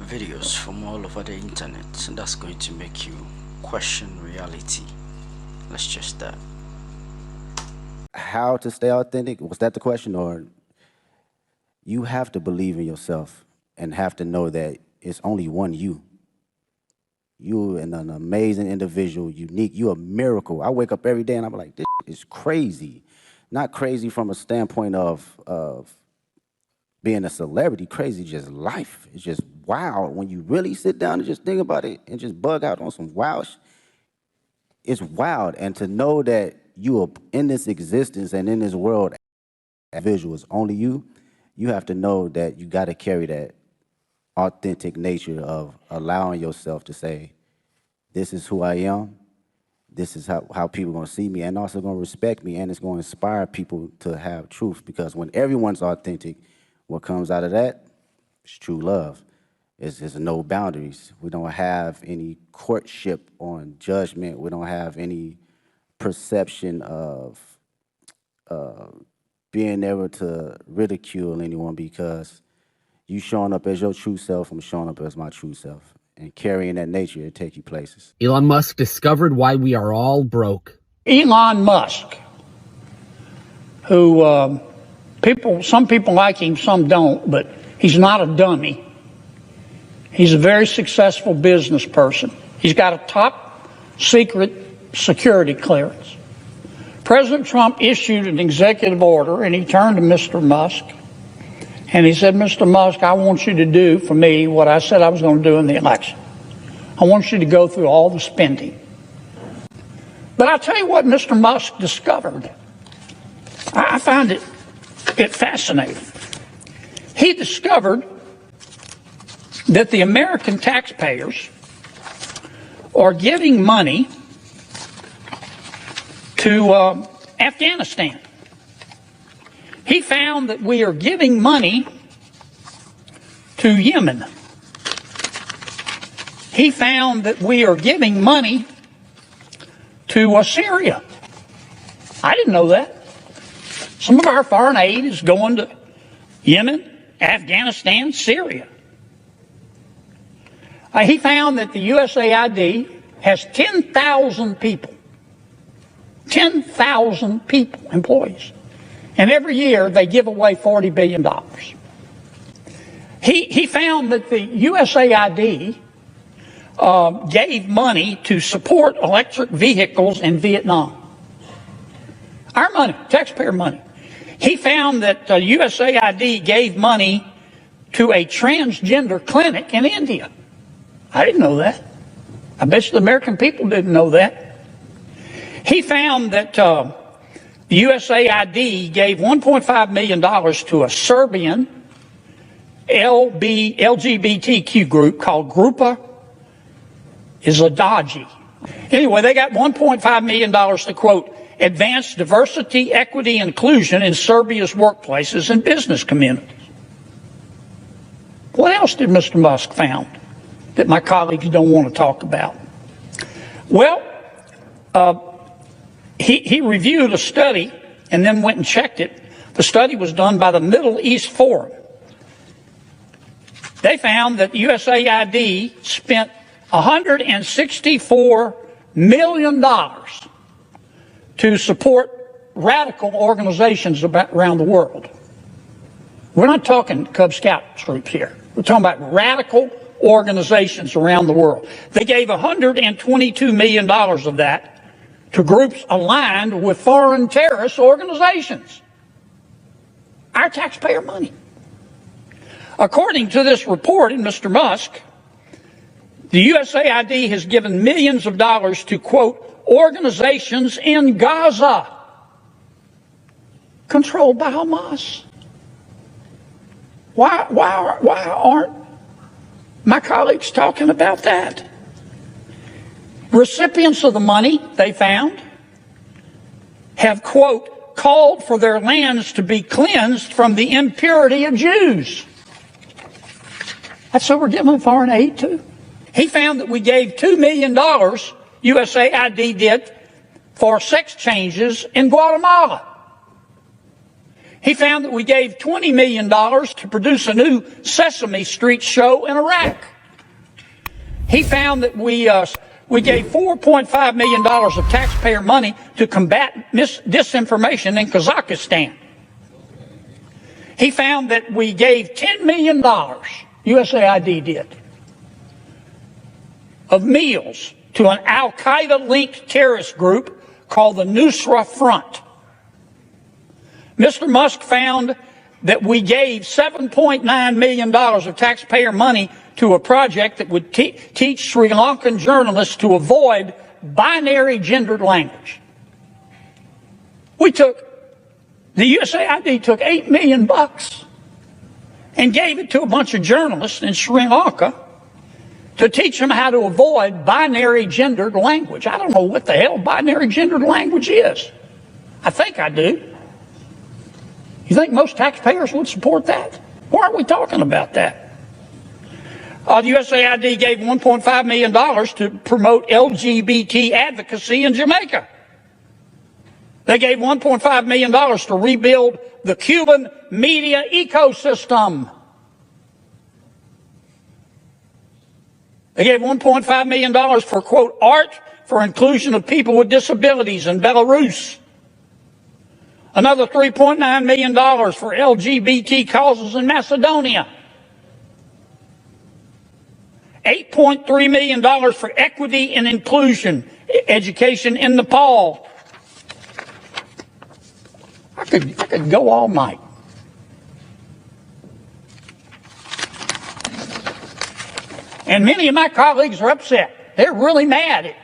videos from all over the internet, and that's going to make you question reality. Let's just start. How to stay authentic? Was that the question? Or you have to believe in yourself and have to know that it's only one you. You're an amazing individual, unique. You're a miracle. I wake up every day and I'm like, this is crazy. Not crazy from a standpoint of being a celebrity, crazy just life. It's just wild. When you really sit down and just think about it and just bug out on some wild it's wild. And to know that you are in this existence and in this world, visual is only you, you have to know that you got to carry that authentic nature of allowing yourself to say, this is who I am, this is how people are going to see me and also going to respect me, and it's going to inspire people to have truth, because when everyone's authentic, what comes out of that is true love. It's no boundaries. We don't have any courtship on judgment. We don't have any perception of being able to ridicule anyone, because you showing up as your true self, I'm showing up as my true self. And carrying that nature, it take you places. Elon Musk discovered why we are all broke. Elon Musk, who some people like him, some don't, but he's not a dummy. He's a very successful business person. He's got a top secret security clearance. President Trump issued an executive order, and he turned to Mr. Musk and he said, Mr. Musk, I want you to do for me what I said I was going to do in the election. I want you to go through all the spending. But I'll tell you what Mr. Musk discovered. I found it fascinating. He discovered that the American taxpayers are giving money to Afghanistan. He found that we are giving money to Yemen. He found that we are giving money to Syria. I didn't know that. Some of our foreign aid is going to Yemen, Afghanistan, Syria. He found that the USAID has 10,000 people. 10,000 people, employees. And every year they give away $40 billion. He found that the USAID gave money to support electric vehicles in Vietnam. Our money, taxpayer money. He found that USAID gave money to a transgender clinic in India. I didn't know that. I bet you the American people didn't know that. He found that the USAID gave $1.5 million to a Serbian LGBTQ group called Grupa Izladaji. Anyway, they got $1.5 million to, quote, advance diversity, equity, and inclusion in Serbia's workplaces and business communities. What else did Mr. Musk found that my colleagues don't want to talk about? Well, he reviewed a study and then went and checked it. The study was done by the Middle East Forum. They found that USAID spent $164 million to support radical organizations around the world. We're not talking Cub Scout troops here. We're talking about radical organizations around the world. They gave $122 million of that to groups aligned with foreign terrorist organizations. Our taxpayer money. According to this report in Mr. Musk, the USAID has given millions of dollars to, quote, organizations in Gaza controlled by Hamas. Why aren't my colleagues talking about that? Recipients of the money, they found, have, quote, called for their lands to be cleansed from the impurity of Jews. That's what we're giving foreign aid to. He found that we gave $2 million, USAID did, for sex changes in Guatemala. He found that we gave $20 million to produce a new Sesame Street show in Iraq. He found that we gave $4.5 million of taxpayer money to combat disinformation in Kazakhstan. He found that we gave $10 million, USAID did, of meals to an al-Qaeda-linked terrorist group called the Nusra Front. Mr. Musk found that we gave $7.9 million of taxpayer money to a project that would teach Sri Lankan journalists to avoid binary gendered language. The USAID took $8 million and gave it to a bunch of journalists in Sri Lanka to teach them how to avoid binary gendered language. I don't know what the hell binary gendered language is. I think I do. You think most taxpayers would support that? Why aren't we talking about that? The USAID gave $1.5 million to promote LGBT advocacy in Jamaica. They gave $1.5 million to rebuild the Cuban media ecosystem. They gave $1.5 million for, quote, art for inclusion of people with disabilities in Belarus. Another $3.9 million for LGBT causes in Macedonia. $8.3 million for equity and inclusion education in Nepal. I could go all night. And many of my colleagues are upset. They're really mad at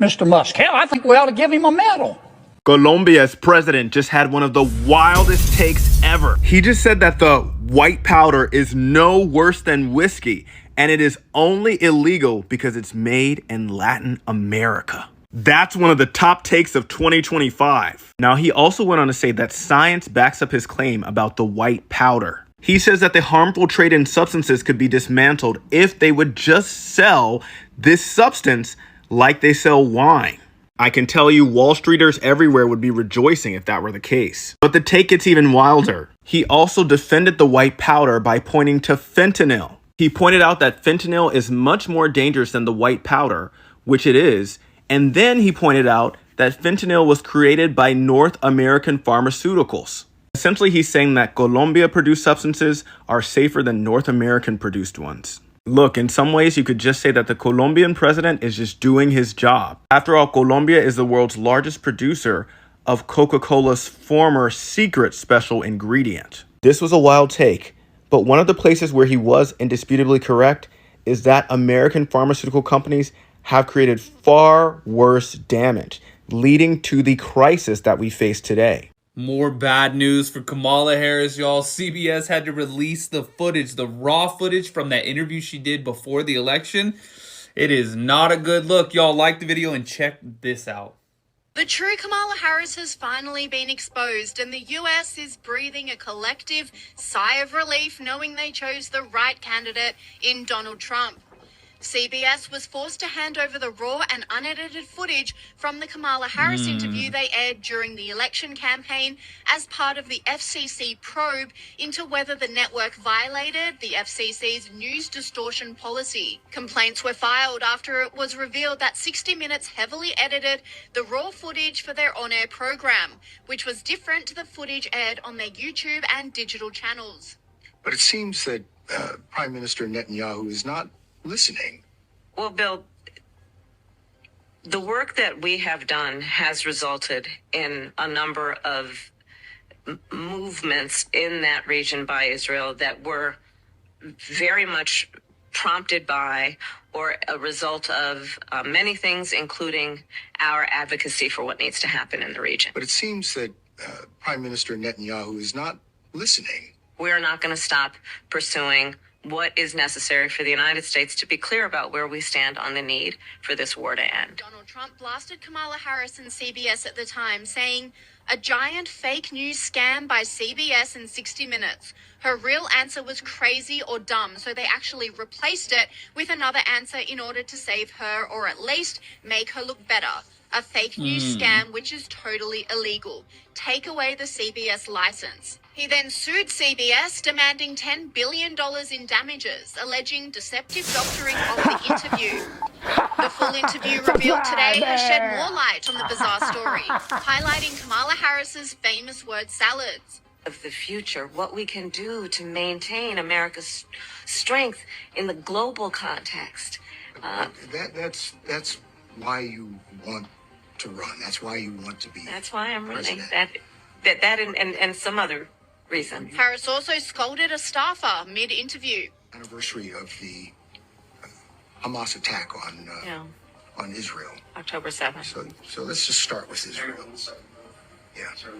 Mr. Musk. Hell, I think we ought to give him a medal. Colombia's president just had one of the wildest takes ever. He just said that the white powder is no worse than whiskey, and it is only illegal because it's made in Latin America. That's one of the top takes of 2025. Now, he also went on to say that science backs up his claim about the white powder. He says that the harmful trade in substances could be dismantled if they would just sell this substance like they sell wine. I can tell you Wall Streeters everywhere would be rejoicing if that were the case. But the take gets even wilder. He also defended the white powder by pointing to fentanyl. He pointed out that fentanyl is much more dangerous than the white powder, which it is, and then he pointed out that fentanyl was created by North American pharmaceuticals. Essentially, he's saying that Colombia-produced substances are safer than North American-produced ones. Look, in some ways, you could just say that the Colombian president is just doing his job. After all, Colombia is the world's largest producer of Coca-Cola's former secret special ingredient. This was a wild take, but one of the places where he was indisputably correct is that American pharmaceutical companies have created far worse damage, leading to the crisis that we face today. More bad news for Kamala Harris, y'all. CBS had to release the footage, the raw footage from that interview she did before the election. It is not a good look. Y'all like the video and check this out. The true Kamala Harris has finally been exposed, and the US is breathing a collective sigh of relief knowing they chose the right candidate in Donald Trump. CBS was forced to hand over the raw and unedited footage from the Kamala Harris interview they aired during the election campaign as part of the FCC probe into whether the network violated the FCC's news distortion policy. Complaints were filed after it was revealed that 60 Minutes heavily edited the raw footage for their on-air program, which was different to the footage aired on their YouTube and digital channels. But it seems that Prime Minister Netanyahu is not listening. Well, Bill, the work that we have done has resulted in a number of movements in that region by Israel that were very much prompted by or a result of many things, including our advocacy for what needs to happen in the region. But it seems that Prime Minister Netanyahu is not listening. We're not going to stop pursuing what is necessary for the United States to be clear about where we stand on the need for this war to end. Donald Trump blasted Kamala Harris and CBS at the time, saying, A giant fake news scam by CBS and 60 Minutes. Her real answer was crazy or dumb, so they actually replaced it with another answer in order to save her, or at least make her look better. A fake news scam which is totally illegal. Take away the CBS license. He then sued CBS, demanding $10 billion in damages, alleging deceptive doctoring of the interview. The full interview revealed today has shed more light on the bizarre story, highlighting Kamala Harris's famous word salads. Of the future, what we can do to maintain America's strength in the global context. That's why you want to run. That's why you want to be. That's why I'm running. president. That and some other reason. Harris also scolded a staffer mid-interview. Anniversary of the Hamas attack on Israel. October 7th. So let's just start with Israel. Yeah. You're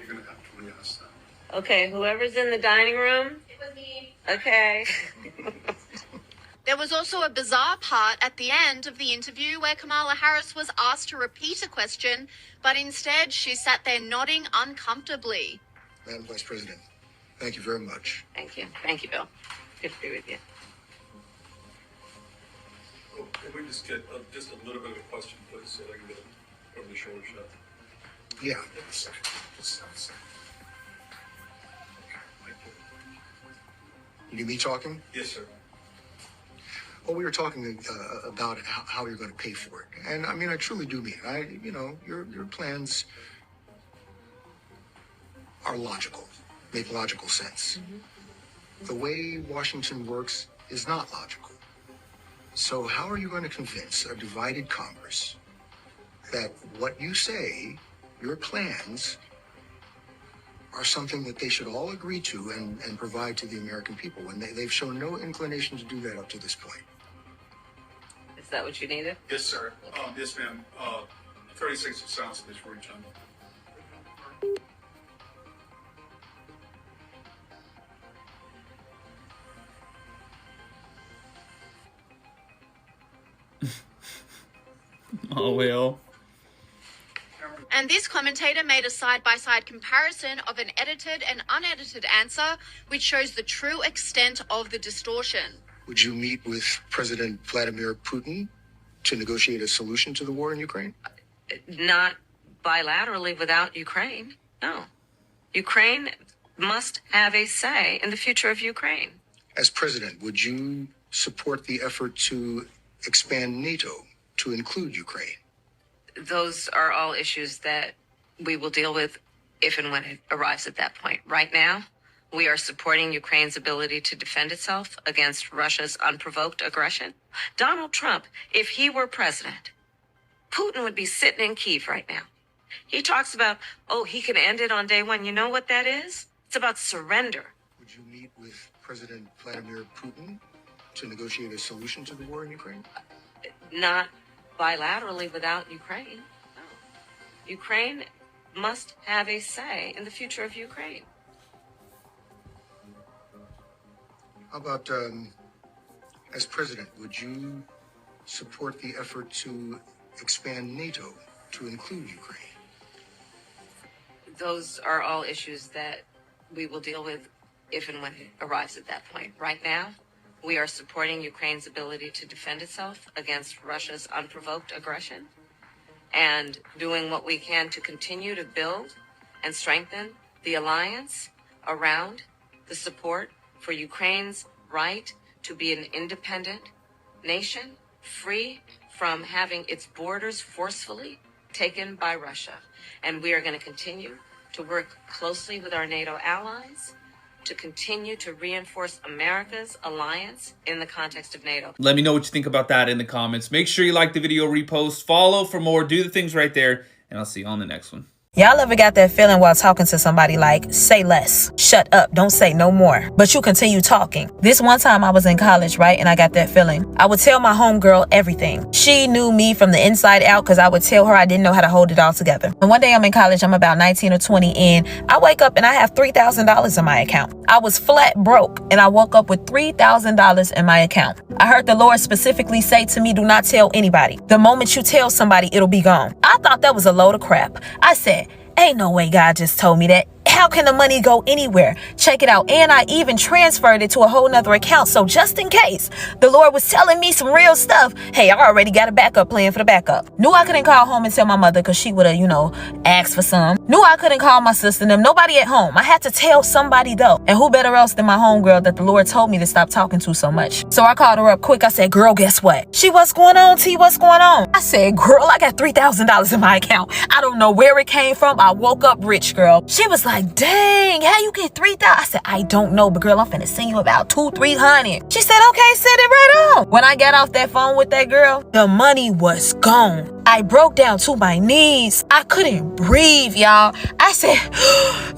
going to have to re-ask that. Okay, whoever's in the dining room. It was me. Okay. There was also a bizarre part at the end of the interview where Kamala Harris was asked to repeat a question, but instead she sat there nodding uncomfortably. Madam Vice President, thank you very much. Thank you. Thank you, Bill. Good to be with you. Oh, can we just get just a little bit of a question, please, so I can get it over the shoulder shot? Yeah. Just a second. You need me talking? Yes, sir. Well, we were talking about how you're going to pay for it, and I mean, I truly do mean it. Your plans are logical, make logical sense. Mm-hmm. The way Washington works is not logical. So how are you going to convince a divided Congress that what you say, your plans, are something that they should all agree to and provide to the American people when they've shown no inclination to do that up to this point? Is that what you needed? Yes, sir. Yes, ma'am. 30 seconds of silence, please, for each other. Oh, well. And this commentator made a side-by-side comparison of an edited and unedited answer, which shows the true extent of the distortion. Would you meet with President Vladimir Putin to negotiate a solution to the war in Ukraine? Not bilaterally without Ukraine. No. Ukraine must have a say in the future of Ukraine. As president, would you support the effort to expand NATO to include Ukraine? Those are all issues that we will deal with if and when it arrives at that point. Right now, we are supporting Ukraine's ability to defend itself against Russia's unprovoked aggression. Donald Trump, if he were president, Putin would be sitting in Kyiv right now. He talks about, he can end it on day one. You know what that is? It's about surrender. Would you meet with President Vladimir Putin to negotiate a solution to the war in Ukraine? Not bilaterally without Ukraine. No. Ukraine must have a say in the future of Ukraine. How about, as president, would you support the effort to expand NATO to include Ukraine? Those are all issues that we will deal with if and when it arrives at that point. Right now, we are supporting Ukraine's ability to defend itself against Russia's unprovoked aggression and doing what we can to continue to build and strengthen the alliance around the support for Ukraine's right to be an independent nation, free from having its borders forcefully taken by Russia. And we are going to continue to work closely with our NATO allies to continue to reinforce America's alliance in the context of NATO. Let me know what you think about that in the comments. Make sure you like the video, repost, follow for more, do the things right there, and I'll see you on the next one. Y'all ever got that feeling while talking to somebody like, say less, shut up, don't say no more, but you continue talking? This one time I was in college, right, and I got that feeling. I would tell my homegirl everything. She knew me from the inside out because I would tell her I didn't know how to hold it all together. And one day I'm in college, I'm about 19 or 20 in. I wake up and I have $3,000 in my account. I was flat broke and I woke up with $3,000 in my account. I heard the Lord specifically say to me, do not tell anybody. The moment you tell somebody, it'll be gone. I thought that was a load of crap. I said, ain't no way God just told me that. How can the money go anywhere? Check it out. And I even transferred it to a whole nother account. So just in case the Lord was telling me some real stuff, hey, I already got a backup plan for the backup. Knew I couldn't call home and tell my mother because she would have, asked for some. Knew I couldn't call my sister and them. Nobody at home. I had to tell somebody though. And who better else than my homegirl that the Lord told me to stop talking to so much. So I called her up quick. I said, girl, guess what? She, what's going on, T? What's going on? I said, girl, I got $3,000 in my account. I don't know where it came from. I woke up rich, girl. She was like, dang, how you get 3,000? I said, I don't know, but girl, I'm finna send you about 200-300. She said, okay, send it right on. When I got off that phone with that girl, the money was gone. I broke down to my knees. I couldn't breathe, y'all. I said,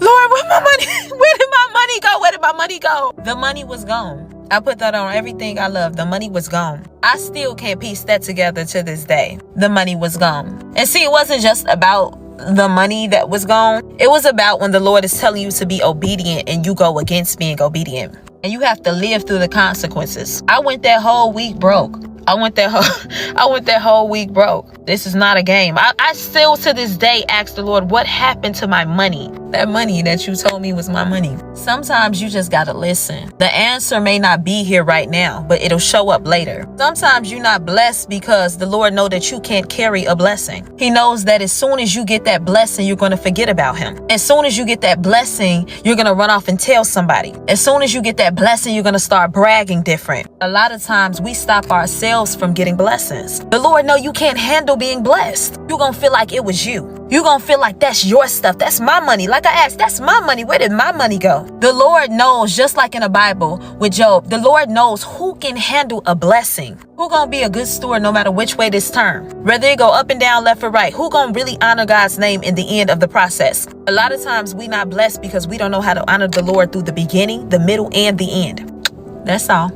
Lord, where my money? Where did my money go? Where did my money go? The money was gone. I put that on everything I love. The money was gone. I still can't piece that together to this day. The money was gone. And see, it wasn't just about the money that was gone. It was about when the Lord is telling you to be obedient and you go against being obedient. And you have to live through the consequences. I went that whole week broke. I went that whole week broke. This is not a game. I still to this day ask the Lord, what happened to my money? That money that you told me was my money. Sometimes you just gotta listen. The answer may not be here right now, but it'll show up later. Sometimes you're not blessed because the Lord knows that you can't carry a blessing. He knows that as soon as you get that blessing, you're gonna forget about him. As soon as you get that blessing, you're gonna run off and tell somebody. As soon as you get that blessing, you're gonna start bragging different. A lot of times we stop ourselves from getting blessings. The Lord know you can't handle being blessed. You're gonna feel like it was you. You're gonna feel like that's your stuff. That's my money. Like I asked, that's my money. Where did my money go? The Lord knows, just like in the Bible with Job, the Lord knows who can handle a blessing. Who gonna be a good steward no matter which way this turn? Whether it go up and down, left or right, who gonna really honor God's name in the end of the process? A lot of times we not blessed because we don't know how to honor the Lord through the beginning, the middle, and the end. That's all.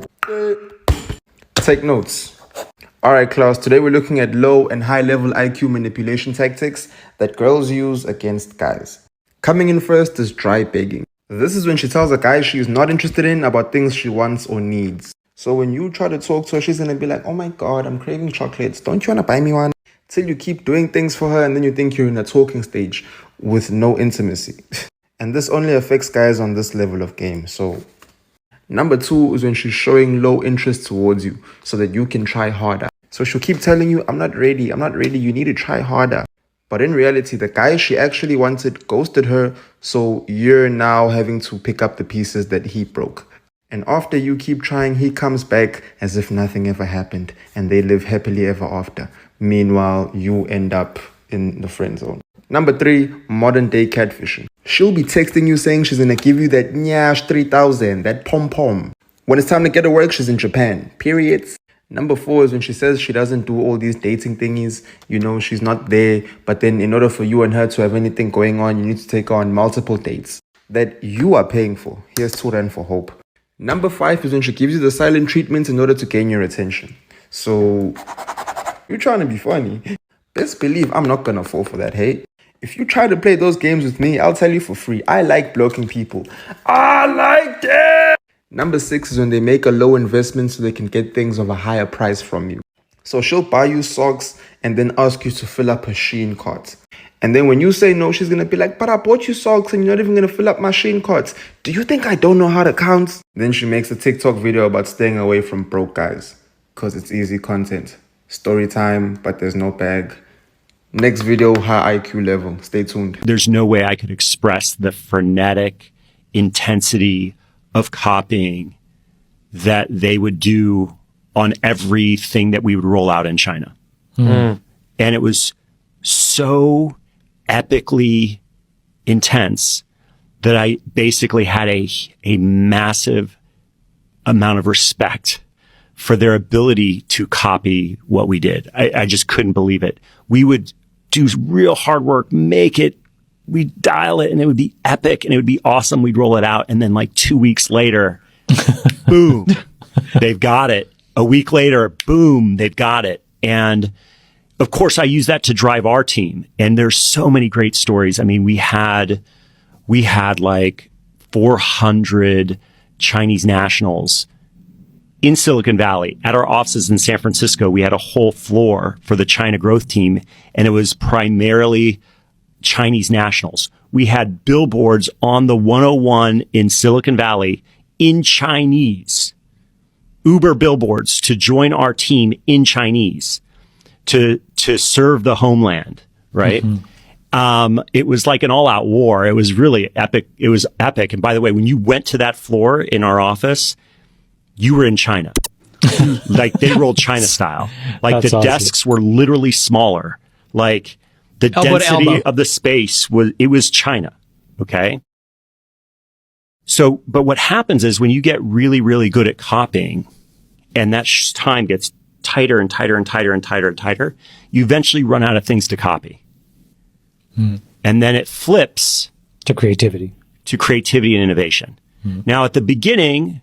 Take notes. All right, class, today we're looking at low and high level IQ manipulation tactics that girls use against guys. Coming in first is dry begging. This is when she tells a guy she is not interested in about things she wants or needs. So when you try to talk to her, she's going to be like, oh my God, I'm craving chocolates. Don't you want to buy me one? Till you keep doing things for her and then you think you're in a talking stage with no intimacy. And this only affects guys on this level of game. So number 2 is when she's showing low interest towards you so that you can try harder. So she'll keep telling you, I'm not ready, you need to try harder. But in reality, the guy she actually wanted ghosted her, so you're now having to pick up the pieces that he broke. And after you keep trying, he comes back as if nothing ever happened, and they live happily ever after. Meanwhile, you end up in the friend zone. Number 3, modern day catfishing. She'll be texting you saying she's gonna give you that nyash 3000, that pom-pom. When it's time to get to work, she's in Japan. Periods. Number 4 is when she says she doesn't do all these dating thingies. She's not there. But then in order for you and her to have anything going on, you need to take her on multiple dates that you are paying for. Here's 2 Rand for hope. Number 5 is when she gives you the silent treatment in order to gain your attention. So you're trying to be funny. Best believe I'm not gonna fall for that, hey? If you try to play those games with me, I'll tell you for free. I like blocking people. I like it! Number 6 is when they make a low investment so they can get things of a higher price from you. So she'll buy you socks and then ask you to fill up her Shein cart. And then when you say no, she's going to be like, but I bought you socks and you're not even going to fill up my Shein cart. Do you think I don't know how to count? Then she makes a TikTok video about staying away from broke guys. Because it's easy content. Story time, but there's no bag. Next video, high IQ level. Stay tuned. There's no way I could express the frenetic intensity of copying that they would do on everything that we would roll out in China. And it was so epically intense that I basically had a massive amount of respect for their ability to copy what we did. I just couldn't believe it. We would do real hard work, make it we'd dial it and it would be epic and it would be awesome. We'd roll it out. And then like 2 weeks later, boom, they've got it. A week later, boom, they've got it. And of course, I use that to drive our team. And there's so many great stories. I mean, we had like 400 Chinese nationals in Silicon Valley. At our offices in San Francisco, we had a whole floor for the China growth team, and it was primarily Chinese nationals. We had billboards on the 101 in Silicon Valley in Chinese, Uber billboards to join our team in Chinese to serve the homeland, right? It was like an all-out war. It was really epic. It was epic. And by the way, when you went to that floor in our office, you were in China. Like they rolled China style. Like That's the awesome. desks were literally smaller. Like the Elbow to density elbow. of the space was China. Okay. So, but what happens is when you get really, really good at copying and that time gets tighter and tighter and tighter and tighter and tighter, you eventually run out of things to copy. And then it flips to creativity and innovation. Now at the beginning,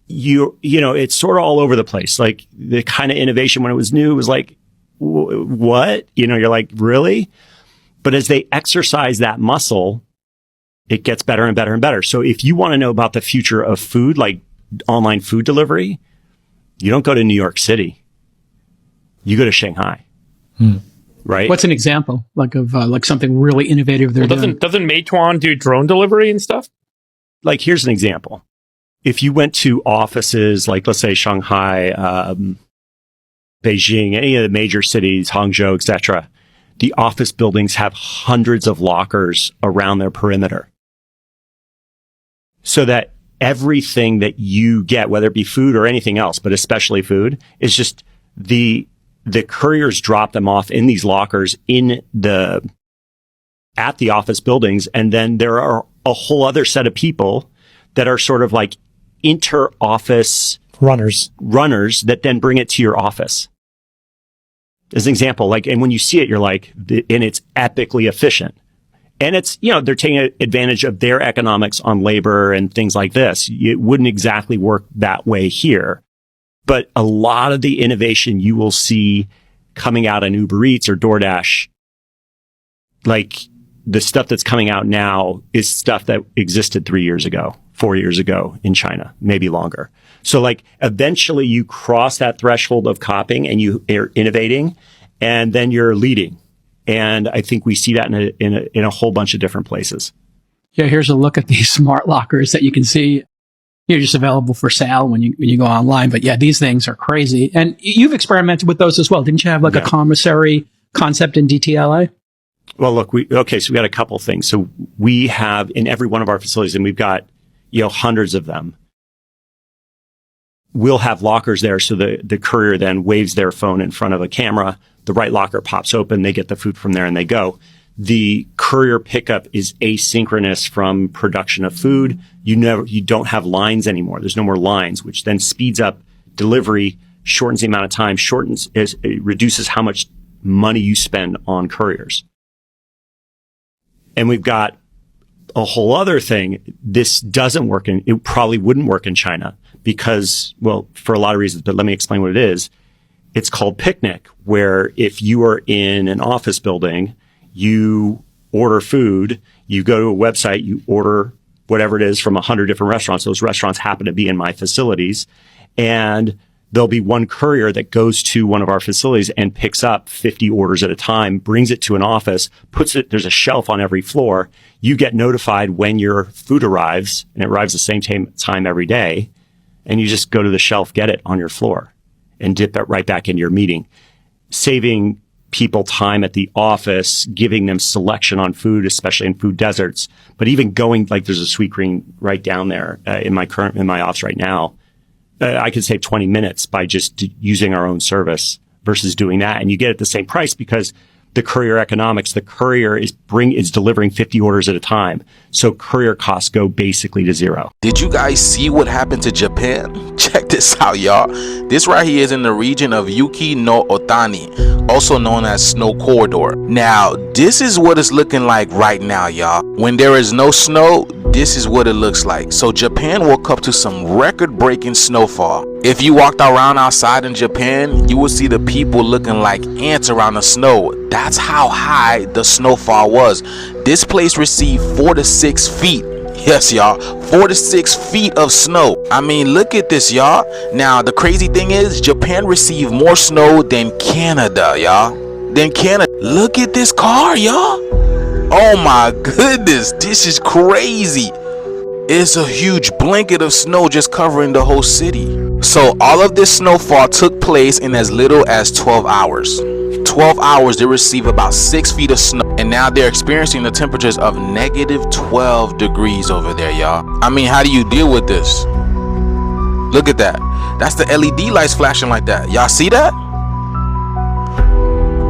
you know, it's sort of all over the place. Like the kind of innovation when it was new was like, what? You know, you're like, really? But as they exercise that muscle, it gets better and better and better. So if you want to know about the future of food, like online food delivery, you don't go to New York City. You go to Shanghai. Right? What's an example of like something really innovative they're doing? Doesn't Meituan do drone delivery and stuff? Like, here's an example. If you went to offices like, let's say, Shanghai, Beijing, any of the major cities, Hangzhou, etc., the office buildings have hundreds of lockers around their perimeter. So that everything that you get, whether it be food or anything else, but especially food, is just the couriers drop them off in these lockers at the office buildings. And then there are a whole other set of people that are sort of like inter-office runners that then bring it to your office. As an example, like, and when you see it, you're like, and it's epically efficient. And it's, you know, they're taking advantage of their economics on labor and things like this. It wouldn't exactly work that way here. But a lot of the innovation you will see coming out in Uber Eats or DoorDash, like the stuff that's coming out now is stuff that existed 3 years ago, 4 years ago in China, maybe longer. So like eventually you cross that threshold of copying and you are innovating and then you're leading. And I think we see that in a whole bunch of different places. Yeah, here's a look at these smart lockers that you can see. You're just available for sale when you go online. But yeah, these things are crazy. And you've experimented with those as well. Didn't you have like a commissary concept in DTLA? Well, look, so we got a couple things. So we have in every one of our facilities, and we've got, you know, hundreds of them. We'll have lockers there. So the courier then waves their phone in front of a camera. The right locker pops open. They get the food from there and they go. The courier pickup is asynchronous from production of food. You don't have lines anymore. There's no more lines, which then speeds up delivery, shortens the amount of time, it reduces how much money you spend on couriers. And we've got a whole other thing. This doesn't work it probably wouldn't work in China because, well, for a lot of reasons, but let me explain what it is. It's called Picnic, where if you are in an office building, you order food, you go to a website, you order whatever it is from 100 different restaurants. Those restaurants happen to be in my facilities. And there'll be one courier that goes to one of our facilities and picks up 50 orders at a time, brings it to an office, there's a shelf on every floor. You get notified when your food arrives, and it arrives the same time every day. And you just go to the shelf, get it on your floor and dip it right back into your meeting, saving people time at the office, giving them selection on food, especially in food deserts. But even going, like there's a Sweetgreen right down there in my office right now. I could save 20 minutes by just using our own service versus doing that. And you get it at the same price because the courier economics, the courier is delivering 50 orders at a time. So courier costs go basically to zero. Did you guys see what happened to Japan? Check this out, y'all. This right here is in the region of Yuki no Otani, also known as Snow Corridor. Now, this is what it's looking like right now, y'all. When there is no snow, this is what it looks like. So Japan woke up to some record-breaking snowfall. If you walked around outside in Japan, you would see the people looking like ants around the snow. That's how high the snowfall was. This place received 4 to 6 feet. Yes, y'all, 4 to 6 feet of snow. I mean, look at this, y'all. Now, the crazy thing is, Japan received more snow than Canada, y'all. Look at this car, y'all. Oh my goodness, this is crazy. It's a huge blanket of snow just covering the whole city. So all of this snowfall took place in as little as 12 hours. 12 hours, they received about 6 feet of snow. And now they're experiencing the temperatures of negative 12 degrees over there, y'all. I mean, how do you deal with this? Look at that. That's the LED lights flashing like that. Y'all see that?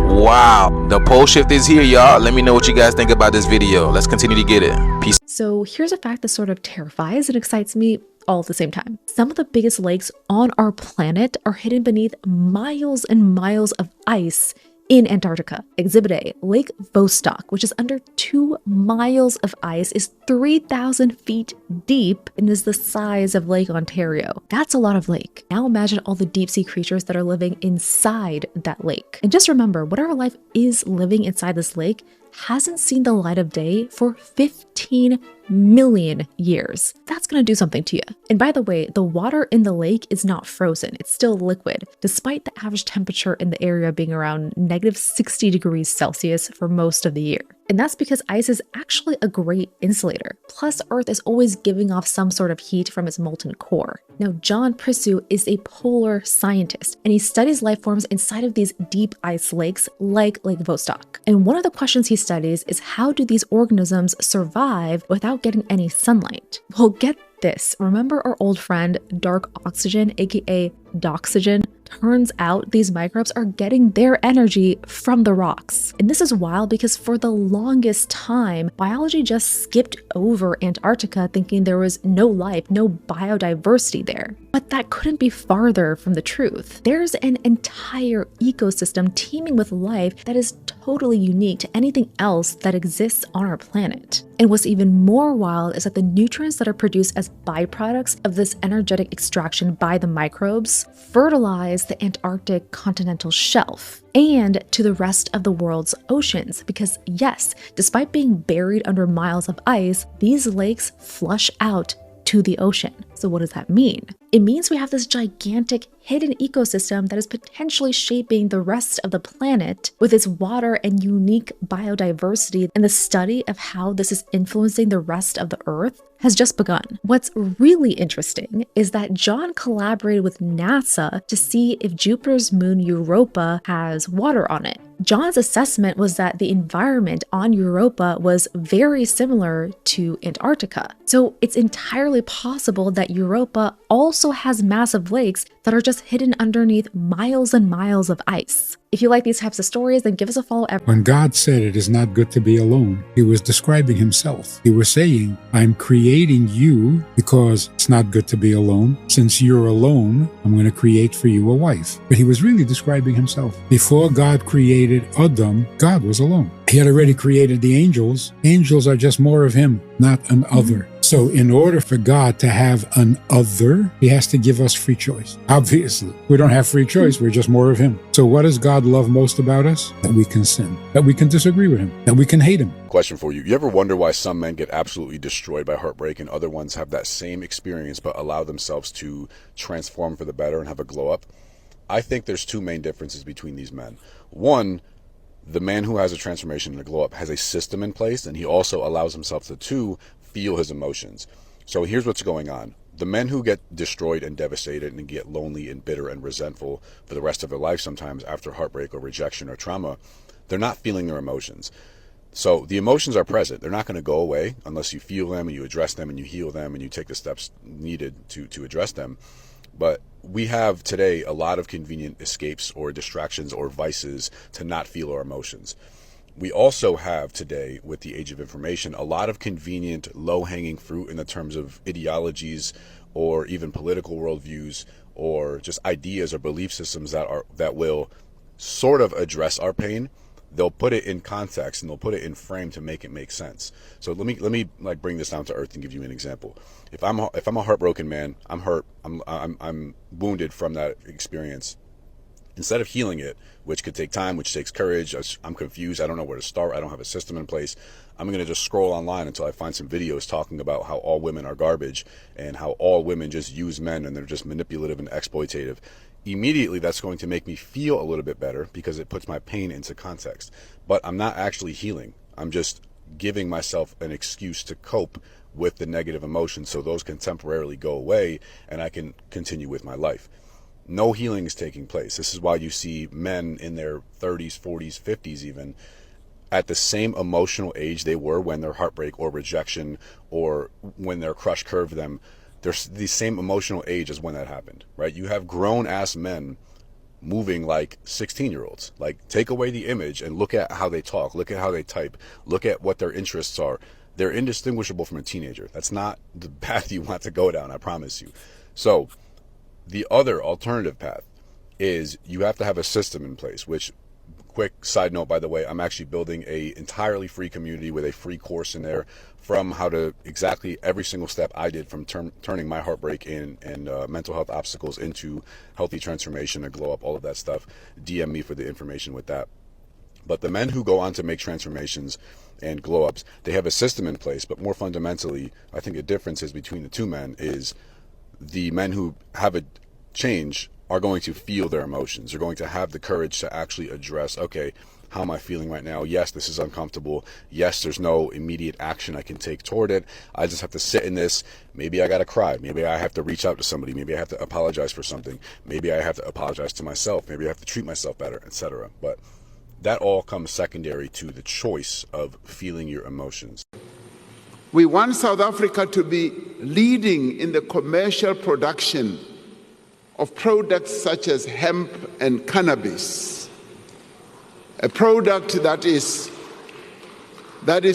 Wow, the pole shift is here, y'all. Let me know what you guys think about this video. Let's continue to get it. Peace. So here's a fact that sort of terrifies and excites me all at the same time. Some of the biggest lakes on our planet are hidden beneath miles and miles of ice in Antarctica. Exhibit A, Lake Vostok, which is under 2 miles of ice, is 3,000 feet deep and is the size of Lake Ontario. That's a lot of lake. Now imagine all the deep sea creatures that are living inside that lake. And just remember, whatever life is living inside this lake hasn't seen the light of day for 15 million years. That's gonna do something to you. And by the way, the water in the lake is not frozen, it's still liquid, despite the average temperature in the area being around negative 60 degrees Celsius for most of the year. And that's because ice is actually a great insulator. Plus, Earth is always giving off some sort of heat from its molten core. Now, John Priscu is a polar scientist, and he studies life forms inside of these deep ice lakes like Lake Vostok. And one of the questions he studies is, how do these organisms survive without getting any sunlight? Well, get this. Remember our old friend Dark Oxygen, aka Doxygen? Turns out these microbes are getting their energy from the rocks. And this is wild because for the longest time, biology just skipped over Antarctica thinking there was no life, no biodiversity there. But that couldn't be farther from the truth. There's an entire ecosystem teeming with life that is totally unique to anything else that exists on our planet. And what's even more wild is that the nutrients that are produced as byproducts of this energetic extraction by the microbes fertilize the Antarctic continental shelf and to the rest of the world's oceans. Because yes, despite being buried under miles of ice, these lakes flush out to the ocean. So what does that mean? It means we have this gigantic hidden ecosystem that is potentially shaping the rest of the planet with its water and unique biodiversity, and the study of how this is influencing the rest of the Earth has just begun. What's really interesting is that John collaborated with NASA to see if Jupiter's moon Europa has water on it. John's assessment was that the environment on Europa was very similar to Antarctica. So it's entirely possible that Europa also has massive lakes that are just hidden underneath miles and miles of ice. If you like these types of stories, then give us a follow. When God said it is not good to be alone, he was describing himself. He was saying, I'm creating you because it's not good to be alone. Since you're alone, I'm going to create for you a wife. But he was really describing himself. Before God created Adam, God was alone. He had already created the angels. Angels are just more of him, not an other. So in order for God to have an other, he has to give us free choice. Obviously, we don't have free choice. We're just more of him. So what does God love most about us? That we can sin, that we can disagree with him, that we can hate him. Question for you. You ever wonder why some men get absolutely destroyed by heartbreak and other ones have that same experience but allow themselves to transform for the better and have a glow up? I think there's two main differences between these men. One, the man who has a transformation and a glow up has a system in place, and he also allows himself to feel his emotions. So here's what's going on. The men who get destroyed and devastated and get lonely and bitter and resentful for the rest of their life sometimes after heartbreak or rejection or trauma, they're not feeling their emotions. So the emotions are present. They're not going to go away unless you feel them and you address them and you heal them and you take the steps needed to address them. But we have today a lot of convenient escapes or distractions or vices to not feel our emotions. We also have today, with the age of information, a lot of convenient, low-hanging fruit in the terms of ideologies or even political worldviews or just ideas or belief systems that will sort of address our pain. They'll put it in context and they'll put it in frame to make it make sense. So let me like bring this down to earth and give you an example. If I'm a heartbroken man, I'm hurt, I'm wounded from that experience. Instead of healing it, which could take time, which takes courage, I'm confused, I don't know where to start, I don't have a system in place, I'm going to just scroll online until I find some videos talking about how all women are garbage and how all women just use men and they're just manipulative and exploitative. Immediately, that's going to make me feel a little bit better because it puts my pain into context. But I'm not actually healing. I'm just giving myself an excuse to cope with the negative emotions so those can temporarily go away and I can continue with my life. No healing is taking place. This is why you see men in their 30s, 40s, 50s even at the same emotional age they were when their heartbreak or rejection or when their crush curved them. They're the same emotional age as when that happened, right? You have grown-ass men moving like 16-year-olds. Like, take away the image and look at how they talk, look at how they type, look at what their interests are. They're indistinguishable from a teenager. That's not the path you want to go down, I promise you. So the other alternative path is you have to have a system in place, which, quick side note, by the way, I'm actually building a entirely free community with a free course in there from how to exactly every single step I did from turning my heartbreak and mental health obstacles into healthy transformation, a glow up, all of that stuff. DM me for the information with that. But the men who go on to make transformations and glow ups, they have a system in place, but more fundamentally, I think the difference is between the two men is the men who have a change are going to feel their emotions. They're going to have the courage to actually address, okay, how am I feeling right now? Yes, this is uncomfortable. Yes, there's no immediate action I can take toward it. I just have to sit in this. Maybe I got to cry. Maybe I have to reach out to somebody. Maybe I have to apologize for something. Maybe I have to apologize to myself. Maybe I have to treat myself better, etc. But that all comes secondary to the choice of feeling your emotions. We want South Africa to be leading in the commercial production of products such as hemp and cannabis, a product that is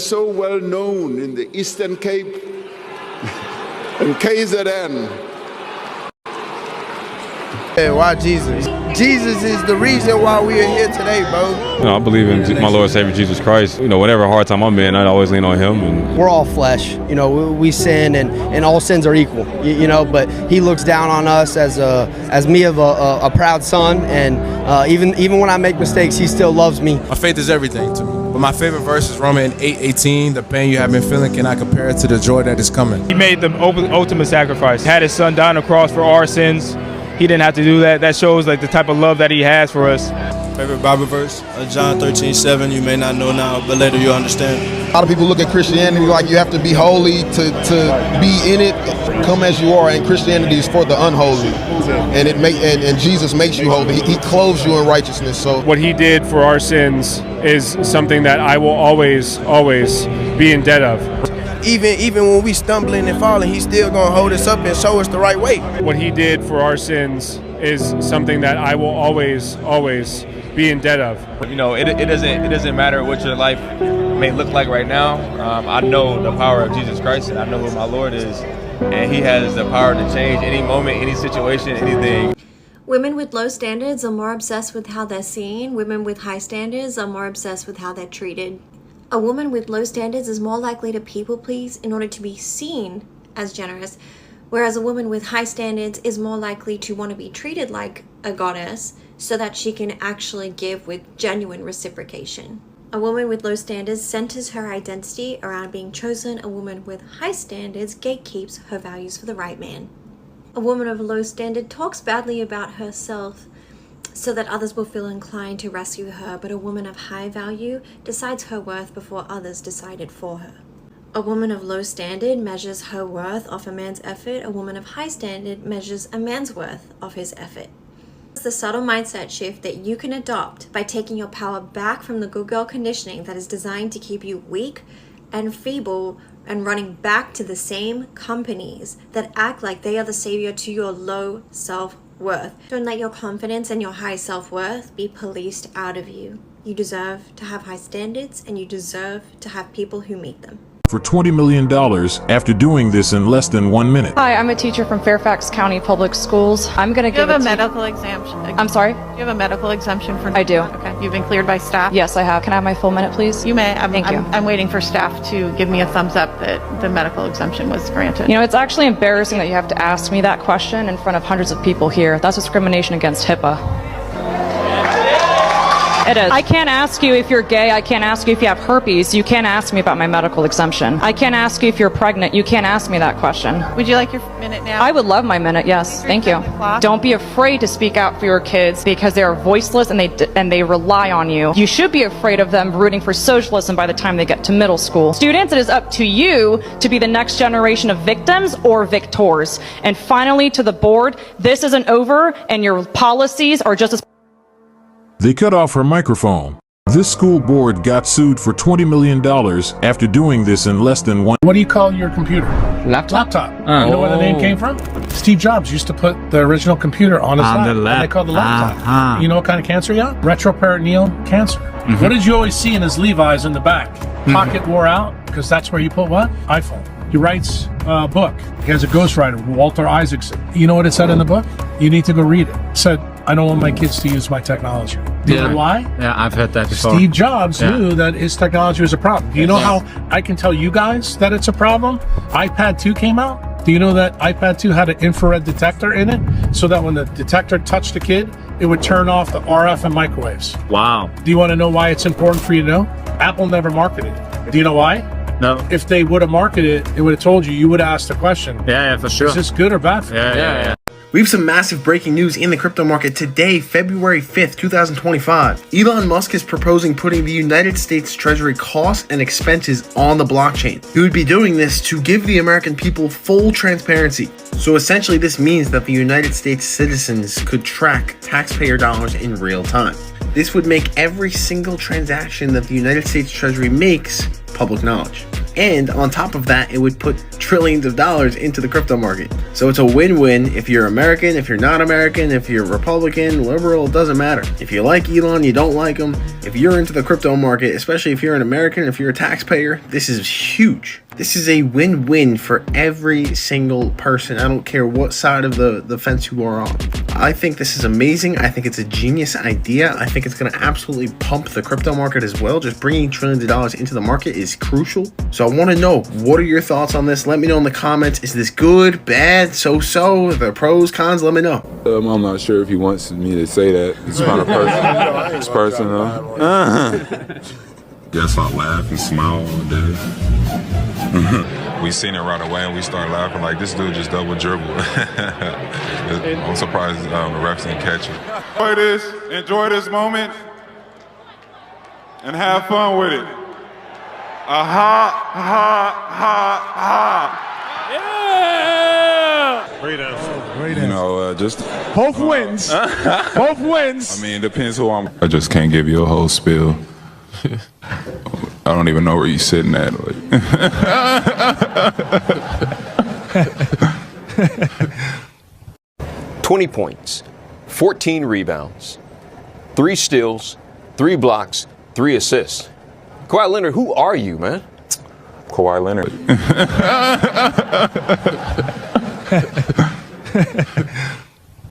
so well known in the Eastern Cape and KZN. Hey, why Jesus? Jesus is the reason why we are here today, bro. I believe in my Lord and Savior Jesus Christ. Whatever hard time I'm in, I always lean on Him. And we're all flesh. We sin, and all sins are equal. But He looks down on us as me of a proud son, and even when I make mistakes, He still loves me. My faith is everything to me. But my favorite verse is Romans 8:18. The pain you have been feeling cannot compare it to the joy that is coming. He made the ultimate sacrifice. Had His Son die on the cross for our sins. He didn't have to do that. That shows the type of love that He has for us. Favorite Bible verse? John 13:7. You may not know now, but later you'll understand. A lot of people look at Christianity like you have to be holy to be in it. Come as you are, and Christianity is for the unholy. And Jesus makes you holy. He clothes you in righteousness. So what He did for our sins is something that I will always be in debt of. Even when we stumbling and falling, He's still gonna hold us up and show us the right way. What He did for our sins is something that I will always be in debt of. It doesn't matter what your life may look like right now. I know the power of Jesus Christ, and I know who my Lord is, and He has the power to change any moment, any situation, anything. Women with low standards are more obsessed with how they're seen. Women with high standards are more obsessed with how they're treated. A woman with low standards is more likely to people please in order to be seen as generous, whereas a woman with high standards is more likely to want to be treated like a goddess so that she can actually give with genuine reciprocation. A woman with low standards centers her identity around being chosen. A woman with high standards gatekeeps her values for the right man. A woman of low standard talks badly about herself so that others will feel inclined to rescue her, but a woman of high value decides her worth before others decide it for her. A woman of low standard measures her worth off a man's effort. A woman of high standard measures a man's worth off his effort. It's the subtle mindset shift that you can adopt by taking your power back from the good girl conditioning that is designed to keep you weak and feeble and running back to the same companies that act like they are the savior to your low self-worth. worth. Don't let your confidence and your high self-worth be policed out of you. You deserve to have high standards, and you deserve to have people who meet them. For $20 million after doing this in less than 1 minute. Hi, I'm a teacher from Fairfax County Public Schools. I'm going to give a medical exemption. I'm sorry? Do you have a medical exemption for? I do. Okay. You've been cleared by staff? Yes, I have. Can I have my full minute, please? You may. Thank you. I'm waiting for staff to give me a thumbs up that the medical exemption was granted. You know, it's actually embarrassing that you have to ask me that question in front of hundreds of people here. That's discrimination against HIPAA. It is. I can't ask you if you're gay. I can't ask you if you have herpes. You can't ask me about my medical exemption. I can't ask you if you're pregnant. You can't ask me that question. Would you like your minute now? I would love my minute, yes. Thank you. Don't be afraid to speak out for your kids because they are voiceless and they rely on you. You should be afraid of them rooting for socialism by the time they get to middle school. Students, it is up to you to be the next generation of victims or victors. And finally, to the board, this isn't over and your policies are just as... They cut off her microphone. This school board got sued for $20 million after doing this in less than 1. What do you call your computer? Laptop. You know where the name came from? Steve Jobs used to put the original computer on his lap. And they called the laptop. You know what kind of cancer he got? Retroperitoneal cancer. What did you always see in his Levi's in the back? Pocket wore out, because that's where you put what? iPhone. He writes a book. He has a ghostwriter, Walter Isaacson. You know what it said in the book? You need to go read it. It said, I don't want my kids to use my technology. Do you know why? Yeah, I've heard that before. Steve Jobs knew that his technology was a problem. Do you know how I can tell you guys that it's a problem? iPad 2 came out. Do you know that iPad 2 had an infrared detector in it? So that when the detector touched the kid, it would turn off the RF and microwaves. Wow. Do you want to know why it's important for you to know? Apple never marketed it. Do you know why? No. If they would have marketed it, it would have told you, you would have asked the question. Yeah, for sure. Is this good or bad for you? Yeah. We have some massive breaking news in the crypto market today, February 5th, 2025. Elon Musk is proposing putting the United States Treasury costs and expenses on the blockchain. He would be doing this to give the American people full transparency. So essentially this means that the United States citizens could track taxpayer dollars in real time. This would make every single transaction that the United States Treasury makes public knowledge. And on top of that, it would put trillions of dollars into the crypto market. So it's a win-win if you're American, if you're not American, if you're Republican, liberal, it doesn't matter. If you like Elon, you don't like him. If you're into the crypto market, especially if you're an American, if you're a taxpayer, this is huge. This is a win-win for every single person. I don't care what side of the fence you are on. I think this is amazing. I think it's a genius idea. I think it's going to absolutely pump the crypto market as well. Just bringing trillions of dollars into the market is crucial. So I want to know, what are your thoughts on this? Let me know in the comments. Is this good, bad, so-so? The pros, cons, let me know. I'm not sure if he wants me to say that. It's kind of personal. It's personal. Guess I laugh and smile all day. We seen it right away and we started laughing like this dude just double dribbled. I'm surprised the refs didn't catch it. Enjoy this moment, and have fun with it. Yeah! Great answer. You know, just Both wins. Both wins. I mean, it depends who I'm. I just can't give you a whole spiel. I don't even know where you're sitting at. Like. 20 points, 14 rebounds, 3 steals, 3 blocks, 3 assists. Kawhi Leonard, who are you, man? Kawhi Leonard.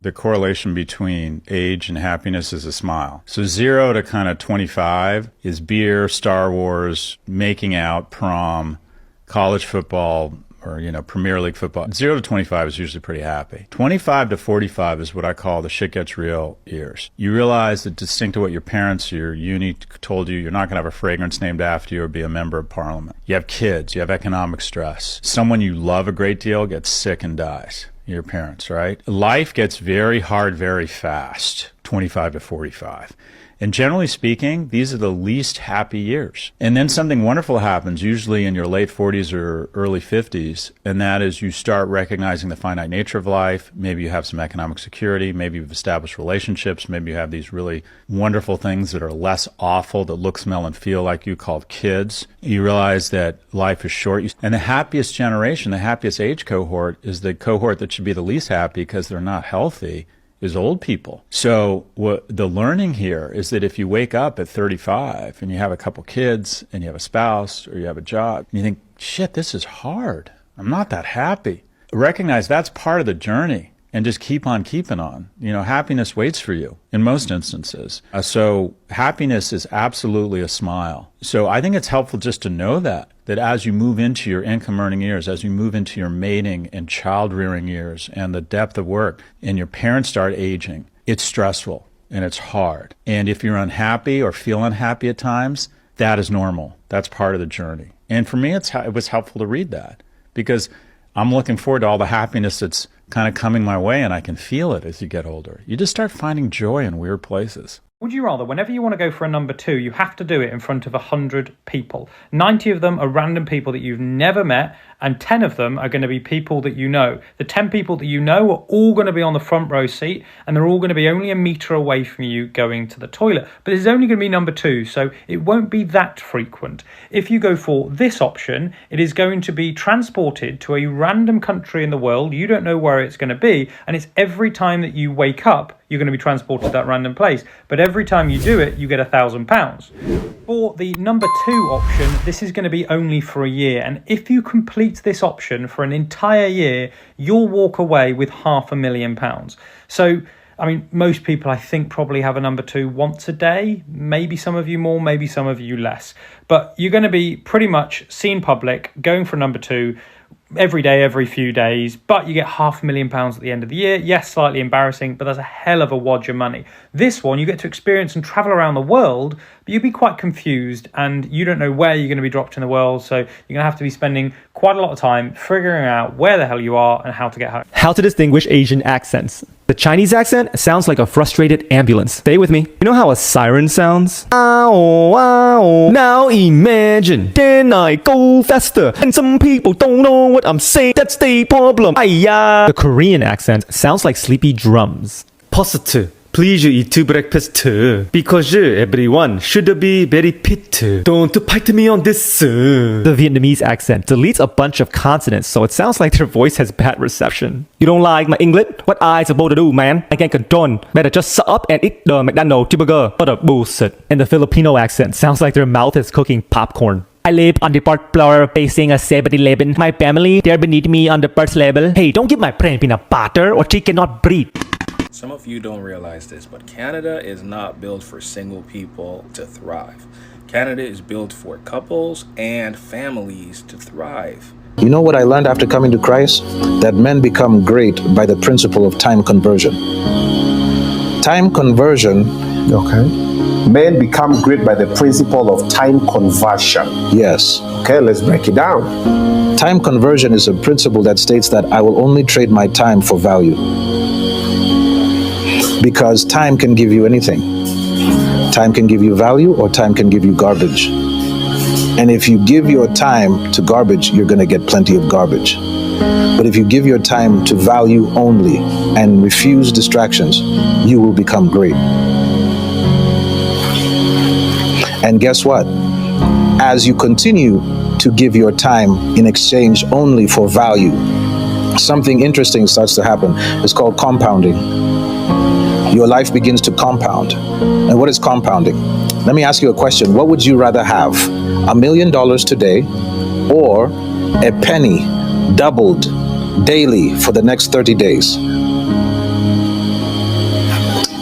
The correlation between age and happiness is a smile. So 0 to kind of 25 is beer, Star Wars, making out, prom, college football, or, Premier League football. 0 to 25 is usually pretty happy. 25 to 45 is what I call the shit gets real years. You realize that distinct to what your parents, your uni told you, you're not going to have a fragrance named after you or be a member of parliament. You have kids, you have economic stress. Someone you love a great deal gets sick and dies. Your parents, right? Life gets very hard very fast, 25 to 45. And generally speaking, these are the least happy years. And then something wonderful happens, usually in your late 40s or early 50s, and that is you start recognizing the finite nature of life. Maybe you have some economic security. Maybe you've established relationships. Maybe you have these really wonderful things that are less awful, that look, smell, and feel like you, called kids. You realize that life is short. And the happiest generation, the happiest age cohort, is the cohort that should be the least happy because they're not healthy. is old people. So what the learning here is that if you wake up at 35 and you have a couple kids and you have a spouse or you have a job, and you think, shit, this is hard. I'm not that happy. Recognize that's part of the journey and just keep on keeping on. You know, happiness waits for you in most instances. So happiness is absolutely a smile. So I think it's helpful just to know that as you move into your income earning years, as you move into your mating and child rearing years and the depth of work and your parents start aging, it's stressful and it's hard. And if you're unhappy or feel unhappy at times, that is normal. That's part of the journey. And for me, it was helpful to read that because I'm looking forward to all the happiness that's kind of coming my way, and I can feel it as you get older. You just start finding joy in weird places. Would you rather, whenever you want to go for a number 2, you have to do it in front of 100 people? 90 of them are random people that you've never met, and 10 of them are going to be people that you know. The 10 people that you know are all going to be on the front row seat, and they're all going to be only a metre away from you going to the toilet. But this is only going to be number 2, so it won't be that frequent. If you go for this option, it is going to be transported to a random country in the world. You don't know where it's going to be, and it's every time that you wake up, you're going to be transported to that random place. But every time you do it, you get £1,000. For the number 2 option, this is going to be only for a year. And if you complete this option for an entire year, you'll walk away with £500,000. So, I mean, most people, I think, probably have a number 2 once a day. Maybe some of you more, maybe some of you less. But you're going to be pretty much seen public, going for number 2, every day, every few days, but you get £500,000 at the end of the year. Yes, slightly embarrassing, but that's a hell of a wad of money. This one, you get to experience and travel around the world, but you'll be quite confused and you don't know where you're going to be dropped in the world. So you're going to have to be spending quite a lot of time figuring out where the hell you are and how to get home. How to distinguish Asian accents. The Chinese accent sounds like a frustrated ambulance. Stay with me. You know how a siren sounds? Ow, ow. Now imagine, then I go faster, and some people don't know what I'm saying. That's the problem. Aiya. The Korean accent sounds like sleepy drums. Positive. Please you eat breakfast because everyone should be very fit. Don't fight me on this. The Vietnamese accent deletes a bunch of consonants, so it sounds like their voice has bad reception. You don't like my English? What I supposed to do, man? I can't control. Better just shut up and eat the McDonald's cheeseburger. What a bullshit. And the Filipino accent sounds like their mouth is cooking popcorn. I live on the 4th floor facing a 7-Eleven. My family, they're beneath me on the first level. Hey, don't give my friend peanut butter or she cannot breathe. Some of you don't realize this, but Canada is not built for single people to thrive. Canada is built for couples and families to thrive. You know what I learned after coming to Christ? That men become great by the principle of time conversion. Time conversion. Okay. Men become great by the principle of time conversion. Yes. Okay, let's break it down. Time conversion is a principle that states that I will only trade my time for value. Because time can give you anything. Time can give you value or time can give you garbage. And if you give your time to garbage, you're going to get plenty of garbage. But if you give your time to value only and refuse distractions, you will become great. And guess what? As you continue to give your time in exchange only for value, something interesting starts to happen. It's called compounding. Your life begins to compound. And what is compounding? Let me ask you a question. What would you rather have? $1 million today or a penny doubled daily for the next 30 days?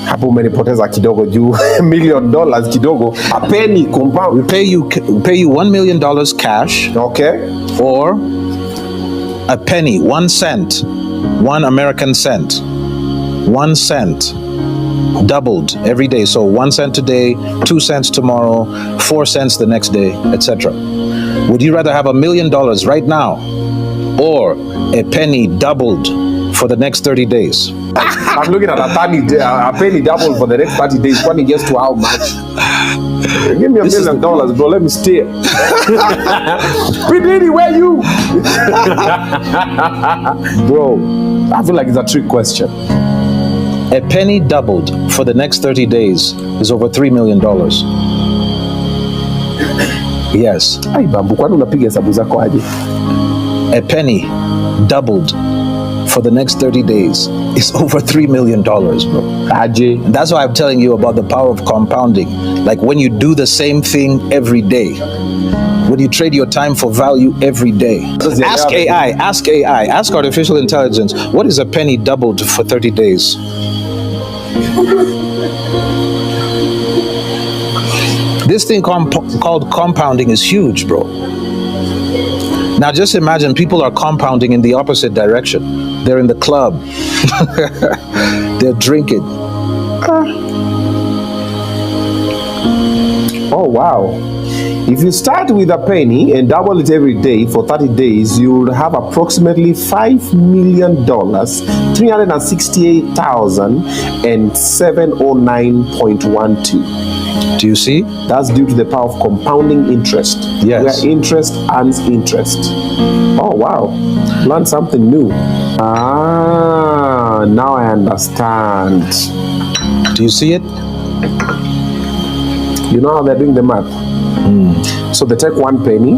Hapo umenipoteza kidogo juu $1 million kidogo. A penny compound. We pay you $1 million cash. Okay. Or a penny, 1 cent, 1 American cent, 1 cent. Doubled every day. So 1 cent today, 2 cents tomorrow, 4 cents the next day, etc. Would you rather have $1 million right now or a penny doubled for the next 30 days? I'm looking at a penny doubled for the next 30 days. When it gets to how much? Give me $1 million, bro. Let me stay. Pretty, where you? Bro, I feel like it's a trick question. A penny doubled for the next 30 days is over $3 million. Yes. Ai babu, kwani unapiga hesabu zako aje? A penny doubled for the next 30 days is over $3 million, bro. And that's why I'm telling you about the power of compounding. Like when you do the same thing every day, when you trade your time for value every day. Ask AI, ask artificial intelligence, what is a penny doubled for 30 days? This thing called compounding is huge, bro. Now just imagine people are compounding in the opposite direction. They're in the club. They're drinking. Oh, wow. If you start with a penny and double it every day for 30 days, you will have approximately $5,368,709.12. Do you see? That's due to the power of compounding interest. Yes. Where interest earns interest. Oh, wow. Learn something new. Ah, now I understand. Do you see it? You know how they're doing the math? So they take 1 penny,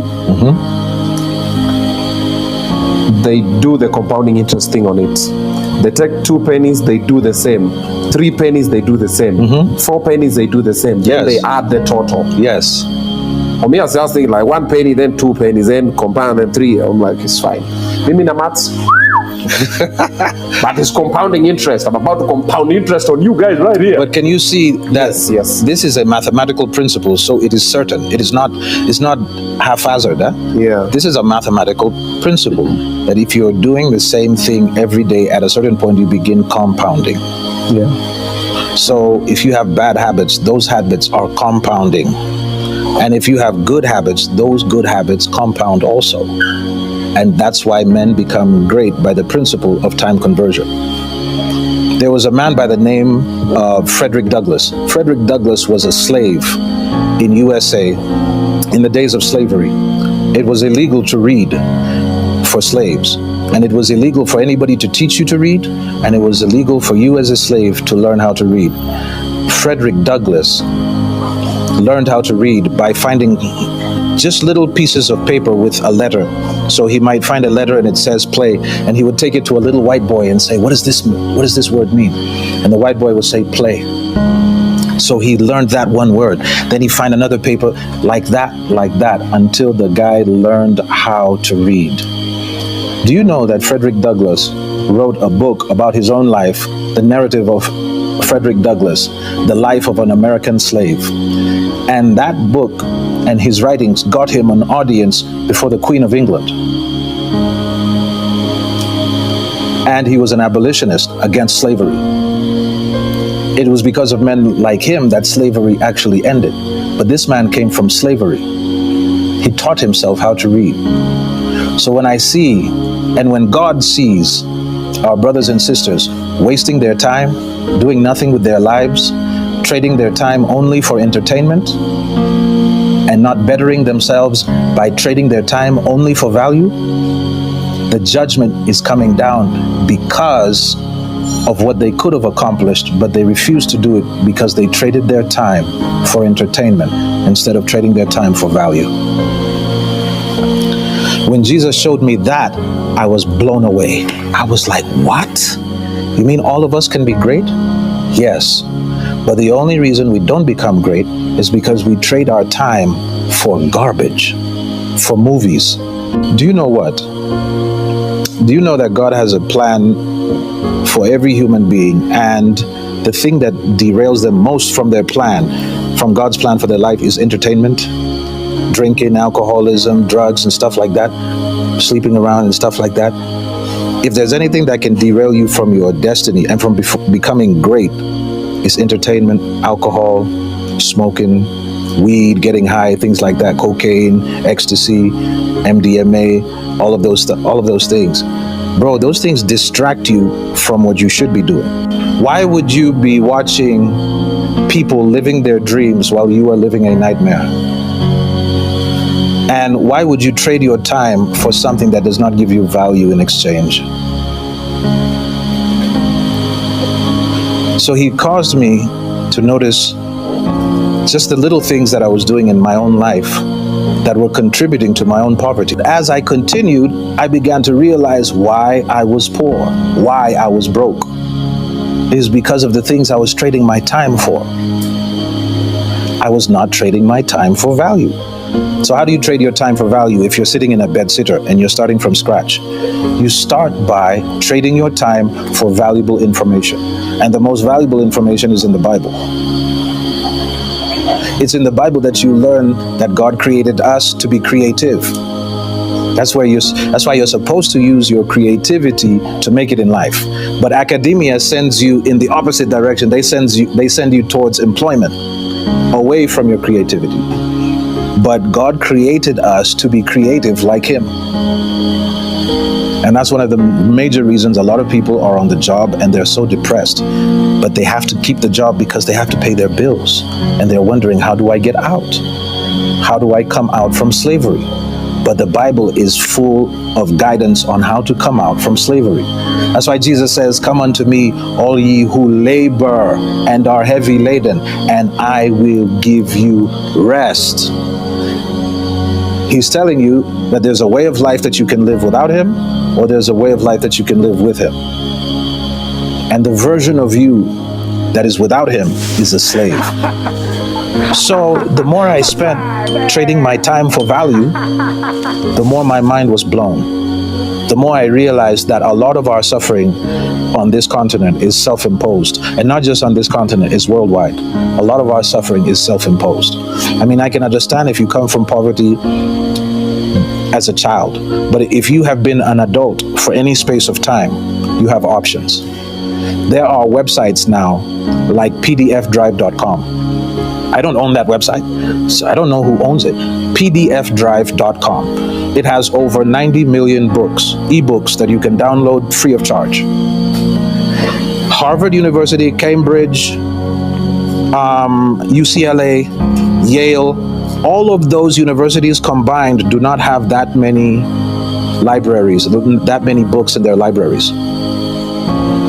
they do the compounding interest thing on it. They take 2 pennies, they do the same. 3 pennies, they do the same. 4 pennies, they do the same. Then they add the total. Yes. For me, I was just thinking like 1 penny, then 2 pennies, then compound, then 3. I'm like, it's fine. Give me the maths. But it's compounding interest. I'm about to compound interest on you guys right here. But can you see that this is a mathematical principle, so it is certain. It's not haphazard. Yeah. This is a mathematical principle that if you're doing the same thing every day, at a certain point you begin compounding. Yeah. So if you have bad habits, those habits are compounding. And if you have good habits, those good habits compound also. And that's why men become great by the principle of time conversion. There was a man by the name of Frederick Douglass. Frederick Douglass was a slave in USA in the days of slavery. It was illegal to read for slaves, and it was illegal for anybody to teach you to read, and it was illegal for you as a slave to learn how to read. Frederick Douglass learned how to read by finding just little pieces of paper with a letter. So he might find a letter and it says play, and he would take it to a little white boy and say, what does this word mean? And the white boy would say play. So he learned that one word. Then he find another paper like that, until the guy learned how to read. Do you know that Frederick Douglass wrote a book about his own life, the narrative of Frederick Douglass, the life of an American slave? And that book and his writings got him an audience before the Queen of England. And he was an abolitionist against slavery. It was because of men like him that slavery actually ended. But this man came from slavery. He taught himself how to read. So when I see, and when God sees our brothers and sisters wasting their time, doing nothing with their lives, trading their time only for entertainment, and not bettering themselves by trading their time only for value, the judgment is coming down because of what they could have accomplished, but they refused to do it because they traded their time for entertainment instead of trading their time for value. When Jesus showed me that, I was blown away. I was like, what? You mean all of us can be great? Yes. But the only reason we don't become great is because we trade our time for garbage, for movies. Do you know what? Do you know that God has a plan for every human being, and the thing that derails them most from their plan, from God's plan for their life, is entertainment, drinking, alcoholism, drugs and stuff like that, sleeping around and stuff like that. If there's anything that can derail you from your destiny and from becoming great, it's entertainment, alcohol, smoking, weed, getting high, things like that, cocaine, ecstasy, MDMA, all of those things. Bro, those things distract you from what you should be doing. Why would you be watching people living their dreams while you are living a nightmare? And why would you trade your time for something that does not give you value in exchange? So he caused me to notice just the little things that I was doing in my own life that were contributing to my own poverty. As I continued, I began to realize why I was poor, why I was broke. It is because of the things I was trading my time for. I was not trading my time for value. So how do you trade your time for value if you're sitting in a bed sitter and you're starting from scratch? You start by trading your time for valuable information. And the most valuable information is in the Bible. It's in the Bible that you learn that God created us to be creative. That's why you're supposed to use your creativity to make it in life. But academia sends you in the opposite direction. They send you towards employment, away from your creativity. But God created us to be creative like Him. And that's one of the major reasons a lot of people are on the job and they're so depressed. But they have to keep the job because they have to pay their bills. And they're wondering, how do I get out? How do I come out from slavery? But the Bible is full of guidance on how to come out from slavery. That's why Jesus says, "Come unto me, all ye who labor and are heavy laden, and I will give you rest." He's telling you that there's a way of life that you can live without Him, or there's a way of life that you can live with Him. And the version of you that is without Him is a slave. So the more I spent trading my time for value, the more my mind was blown. The more I realized that a lot of our suffering on this continent is self-imposed. And not just on this continent, it's worldwide. A lot of our suffering is self-imposed. I mean, I can understand if you come from poverty as a child, but if you have been an adult for any space of time, you have options. There are websites now like pdfdrive.com. I don't own that website, so I don't know who owns it. pdfdrive.com. It has over 90 million books, ebooks that you can download free of charge. Harvard University, Cambridge, UCLA, Yale, all of those universities combined do not have that many libraries, that many books in their libraries.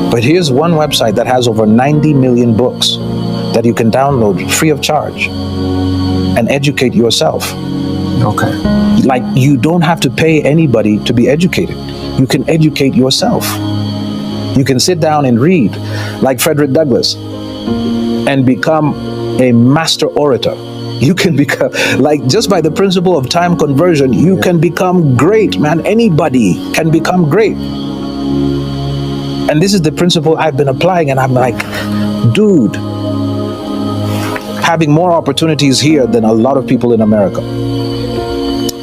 But here's one website that has over 90 million books that you can download free of charge and educate yourself. Okay. Like, you don't have to pay anybody to be educated. You can educate yourself. You can sit down and read like Frederick Douglass and become a master orator. You can become, like, just by the principle of time conversion, you can become great, man. Anybody can become great. And this is the principle I've been applying, and I'm like, dude, having more opportunities here than a lot of people in America.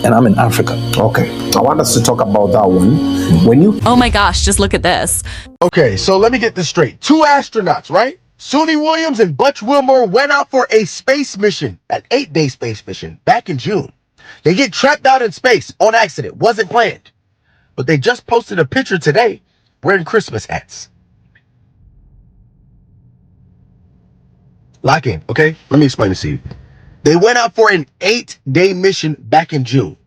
And I'm in Africa. Okay, I want us to talk about that one. When you... Oh my gosh, just look at this. Okay, so let me get this straight. 2 astronauts, right? Suni Williams and Butch Wilmore went out for a space mission, an 8-day space mission, back in June. They get trapped out in space on accident, wasn't planned. But they just posted a picture today wearing Christmas hats. Lock in, okay? Let me explain this to you. They went out for an 8-day mission back in June.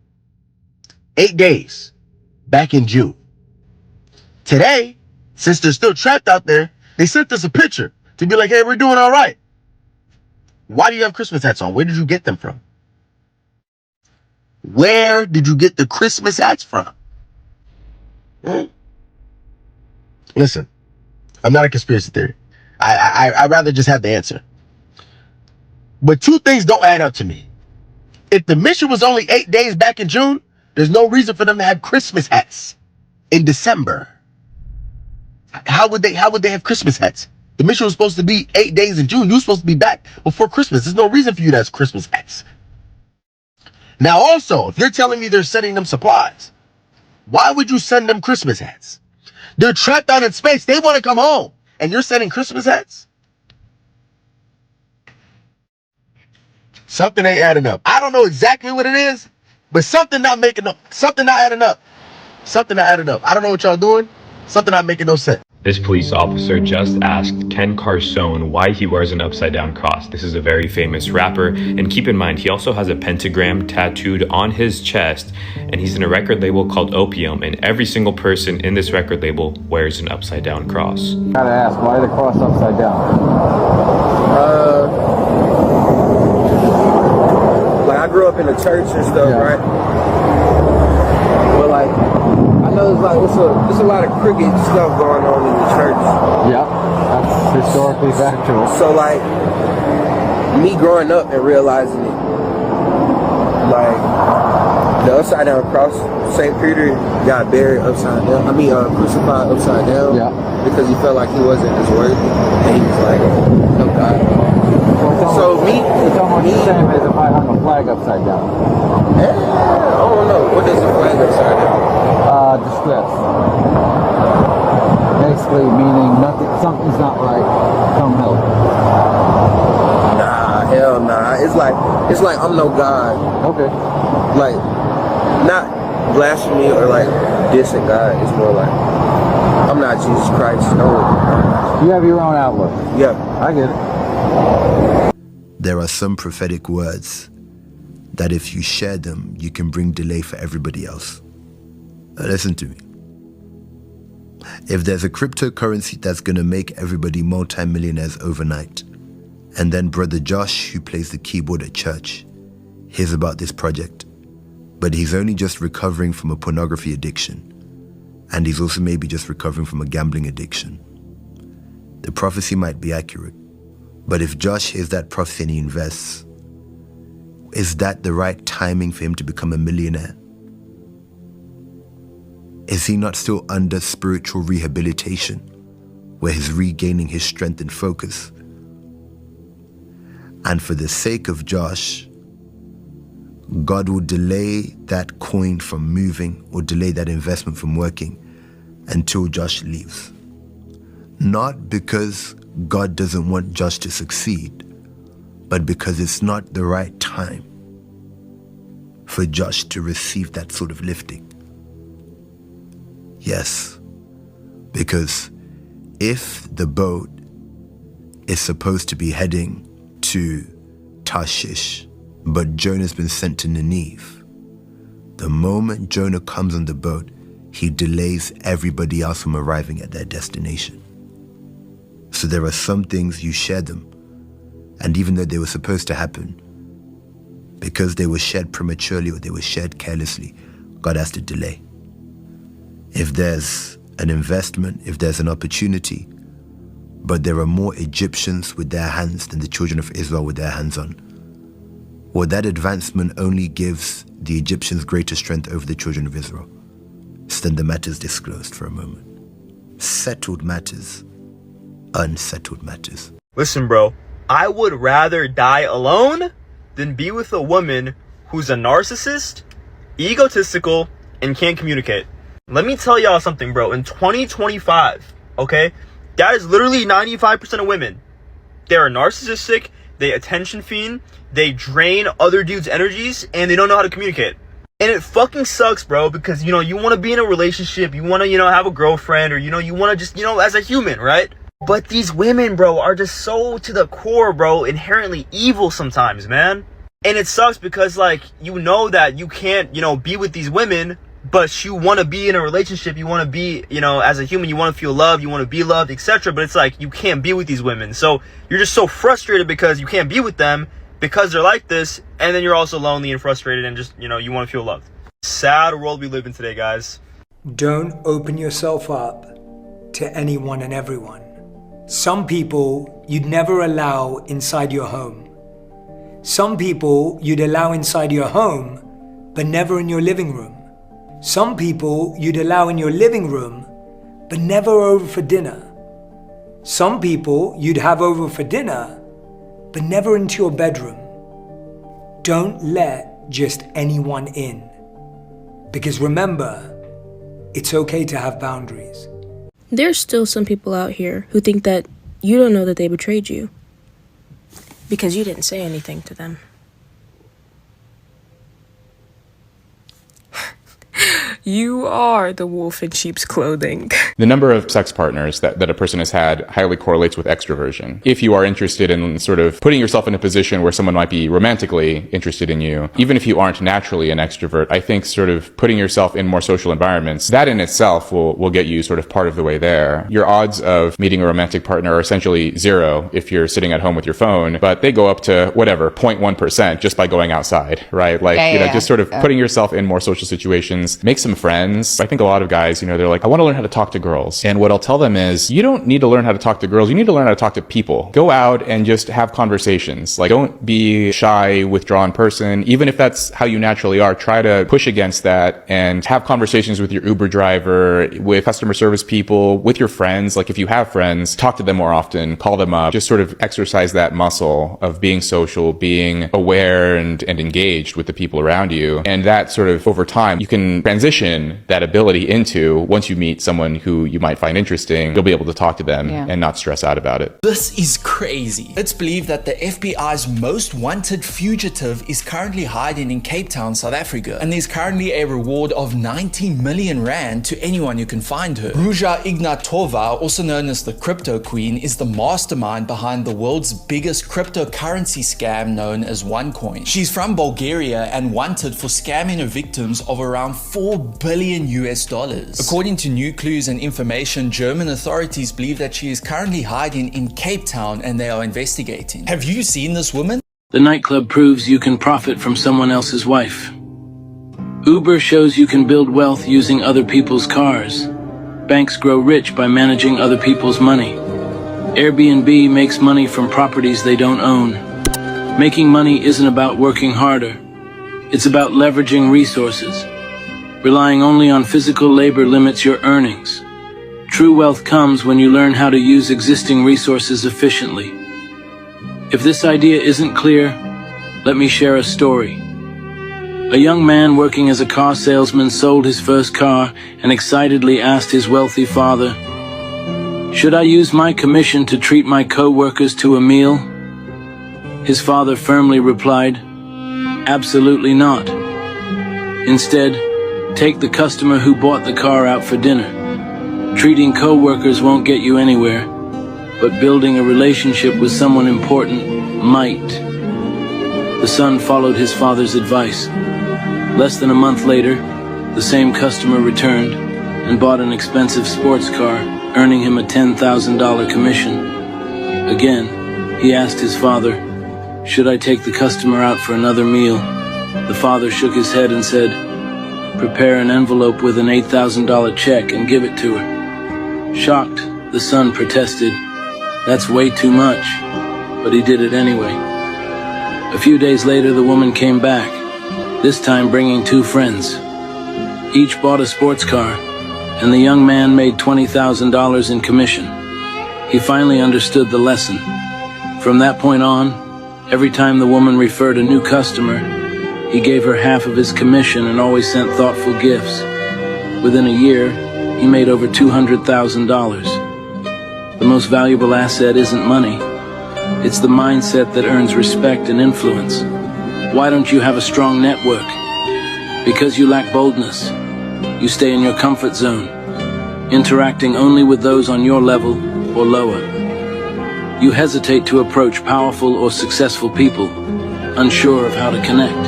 8 days back in June. Today, since they're still trapped out there, they sent us a picture to be like, hey, we're doing all right. Why do you have Christmas hats on? Where did you get them from? Where did you get the Christmas hats from? Listen, I'm not a conspiracy theory. I'd rather just have the answer. But 2 things don't add up to me. If the mission was only 8 days back in June, there's no reason for them to have Christmas hats in December. How would they have Christmas hats? The mission was supposed to be 8 days in June. You were supposed to be back before Christmas. There's no reason for you to have Christmas hats. Now also, if you're telling me they're sending them supplies, why would you send them Christmas hats? They're trapped out in space. They want to come home. And you're sending Christmas hats? Something ain't adding up. I don't know exactly what it is, but something not making up. Something not adding up. Something not adding up. I don't know what y'all doing. Something not making no sense. This police officer just asked Ken Carson why he wears an upside-down cross. This is a very famous rapper, and keep in mind, he also has a pentagram tattooed on his chest, and he's in a record label called Opium, and every single person in this record label wears an upside-down cross. Gotta ask, why the cross upside down? Like, I grew grew up in the church and stuff, right? But like, I know there's a lot of crooked stuff going on in the church. Yep, that's historically factual. So like, me growing up and realizing it, like the upside down cross, St. Peter got buried upside down. I mean, crucified upside down. Yeah. Because he felt like he wasn't as worthy, and he was like, "No God." So it's almost the same as if I hung a flag upside down. I don't know. What is a flag upside down? Distress. Basically meaning something's not right. Come help. Nah, hell nah. It's like I'm no God. Okay. Like, not blasphemy or like dissing God. It's more like I'm not Jesus Christ. No. You have your own outlook. Yeah, I get it. There are some prophetic words that if you share them, you can bring delay for everybody else. Listen to me. If there's a cryptocurrency that's going to make everybody multimillionaires overnight, and then Brother Josh, who plays the keyboard at church, hears about this project, but he's only just recovering from a pornography addiction, and he's also maybe just recovering from a gambling addiction. The prophecy might be accurate, but if Josh hears that prophecy and he invests, is that the right timing for him to become a millionaire? Is he not still under spiritual rehabilitation, where he's regaining his strength and focus? And for the sake of Josh, God will delay that coin from moving or delay that investment from working until Josh leaves. Not because God doesn't want Josh to succeed, but because it's not the right time for Josh to receive that sort of lifting. Yes, because if the boat is supposed to be heading to Tarshish, but Jonah's been sent to Nineveh, the moment Jonah comes on the boat, he delays everybody else from arriving at their destination. So there are some things you share them, and even though they were supposed to happen, because they were shared prematurely or they were shared carelessly, God has to delay. If there's an investment, if there's an opportunity, but there are more Egyptians with their hands than the children of Israel with their hands on, or that advancement only gives the Egyptians greater strength over the children of Israel, so then the matter is disclosed for a moment. Settled matters, unsettled matters. Listen, bro, I would rather die alone than be with a woman who's a narcissist, egotistical, and can't communicate. Let me tell y'all something, bro. In 2025, okay, that is literally 95% of women. They're narcissistic, they attention fiend, they drain other dudes' energies, and they don't know how to communicate. And it fucking sucks, bro, because, you want to be in a relationship, you want to, have a girlfriend, or, you want to just, as a human, right? But these women, bro, are just so to the core, bro, inherently evil sometimes, man. And it sucks because, like, that you can't, be with these women, but you want to be in a relationship, you want to be, as a human, you want to feel loved, you want to be loved, etc. But it's like, you can't be with these women. So you're just so frustrated because you can't be with them because they're like this. And then you're also lonely and frustrated and just, you want to feel loved. Sad world we live in today, guys. Don't open yourself up to anyone and everyone. Some people you'd never allow inside your home. Some people you'd allow inside your home, but never in your living room. Some people you'd allow in your living room, but never over for dinner. Some people you'd have over for dinner, but never into your bedroom. Don't let just anyone in. Because remember, it's okay to have boundaries. There's still some people out here who think that you don't know that they betrayed you because you didn't say anything to them. You are the wolf in sheep's clothing. The number of sex partners that a person has had highly correlates with extroversion. If you are interested in sort of putting yourself in a position where someone might be romantically interested in you, even if you aren't naturally an extrovert, I think sort of putting yourself in more social environments, that in itself will get you sort of part of the way there. Your odds of meeting a romantic partner are essentially zero if you're sitting at home with your phone, but they go up to whatever, 0.1% just by going outside, right? Like, just sort of putting yourself in more social situations, make some friends. I think a lot of guys, they're like, I want to learn how to talk to girls. And what I'll tell them is, you don't need to learn how to talk to girls. You need to learn how to talk to people. Go out and just have conversations. Like, don't be shy, withdrawn person. Even if that's how you naturally are, try to push against that and have conversations with your Uber driver, with customer service people, with your friends. Like, if you have friends, talk to them more often, call them up, just sort of exercise that muscle of being social, being aware and engaged with the people around you. And that sort of over time, you can transition that ability into, once you meet someone who you might find interesting, you'll be able to talk to them and not stress out about it. This is crazy. It's believed that the FBI's most wanted fugitive is currently hiding in Cape Town, South Africa, and there's currently a reward of 90 million rand to anyone who can find her. Ruja Ignatova, also known as the Crypto Queen, is the mastermind behind the world's biggest cryptocurrency scam known as OneCoin. She's from Bulgaria and wanted for scamming her victims of around $4 billion US. According to new clues and information, German authorities believe that she is currently hiding in Cape Town and they are investigating. Have you seen this woman? The nightclub proves you can profit from someone else's wife. Uber shows you can build wealth using other people's cars. Banks grow rich by managing other people's money. Airbnb makes money from properties they don't own. Making money isn't about working harder. It's about leveraging resources. Relying only on physical labor limits your earnings. True wealth comes when you learn how to use existing resources efficiently. If this idea isn't clear, let me share a story. A young man working as a car salesman sold his first car and excitedly asked his wealthy father, "Should I use my commission to treat my co-workers to a meal?" His father firmly replied, "Absolutely not. Instead, take the customer who bought the car out for dinner. Treating co-workers won't get you anywhere, but building a relationship with someone important might." The son followed his father's advice. Less than a month later, the same customer returned and bought an expensive sports car, earning him a $10,000 commission. Again, he asked his father, "Should I take the customer out for another meal?" The father shook his head and said, "Prepare an envelope with an $8,000 check and give it to her." Shocked, the son protested, "That's way too much," but he did it anyway. A few days later, the woman came back, this time bringing two friends. Each bought a sports car, and the young man made $20,000 in commission. He finally understood the lesson. From that point on, every time the woman referred a new customer, he gave her half of his commission and always sent thoughtful gifts. Within a year, he made over $200,000. The most valuable asset isn't money. It's the mindset that earns respect and influence. Why don't you have a strong network? Because you lack boldness. You stay in your comfort zone, interacting only with those on your level or lower. You hesitate to approach powerful or successful people, unsure of how to connect.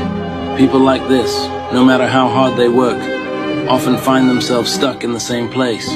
People like this, no matter how hard they work, often find themselves stuck in the same place.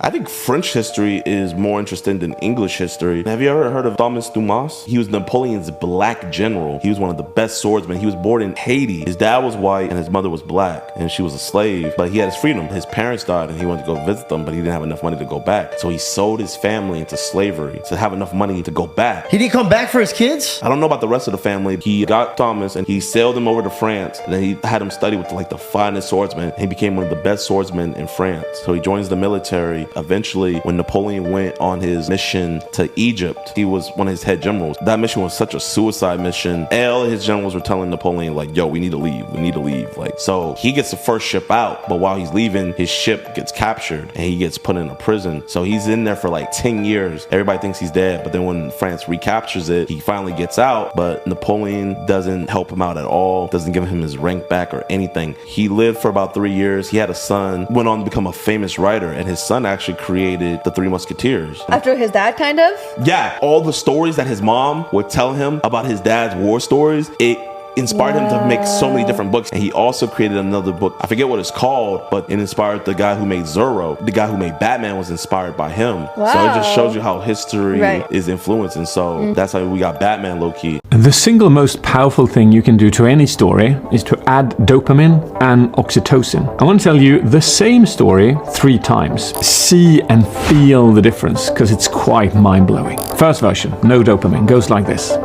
I think French history is more interesting than English history. Have you ever heard of Thomas Dumas? He was Napoleon's black general. He was one of the best swordsmen. He was born in Haiti. His dad was white and his mother was black, and she was a slave, but he had his freedom. His parents died and he wanted to go visit them, but he didn't have enough money to go back. So he sold his family into slavery to have enough money to go back. He didn't come back for his kids? I don't know about the rest of the family. He got Thomas and he sailed him over to France, and then he had him study with like the finest swordsmen, and he became one of the best swordsmen in France. So he joins the military Eventually, when Napoleon went on his mission to Egypt, he was one of his head generals. That mission was such a suicide mission. All his generals were telling Napoleon, like, yo, we need to leave. We need to leave. Like, so he gets the first ship out, but while he's leaving, his ship gets captured and he gets put in a prison. So he's in there for like 10 years. Everybody thinks he's dead, but then when France recaptures it, he finally gets out, but Napoleon doesn't help him out at all, doesn't give him his rank back or anything. He lived for about 3 years. He had a son, went on to become a famous writer, and his son actually created the Three Musketeers. After his dad, kind of? Yeah, all the stories that his mom would tell him about his dad's war stories, it inspired him to make so many different books. And he also created another book, I forget what it's called, but it inspired the guy who made Zorro. The guy who made Batman was inspired by him. Wow. So it just shows you how history is influenced, and so that's how we got Batman low-key. The single most powerful thing you can do to any story is to add dopamine and oxytocin. I want to tell you the same story 3 times. See and feel the difference, because it's quite mind-blowing. First version, no dopamine, goes like this.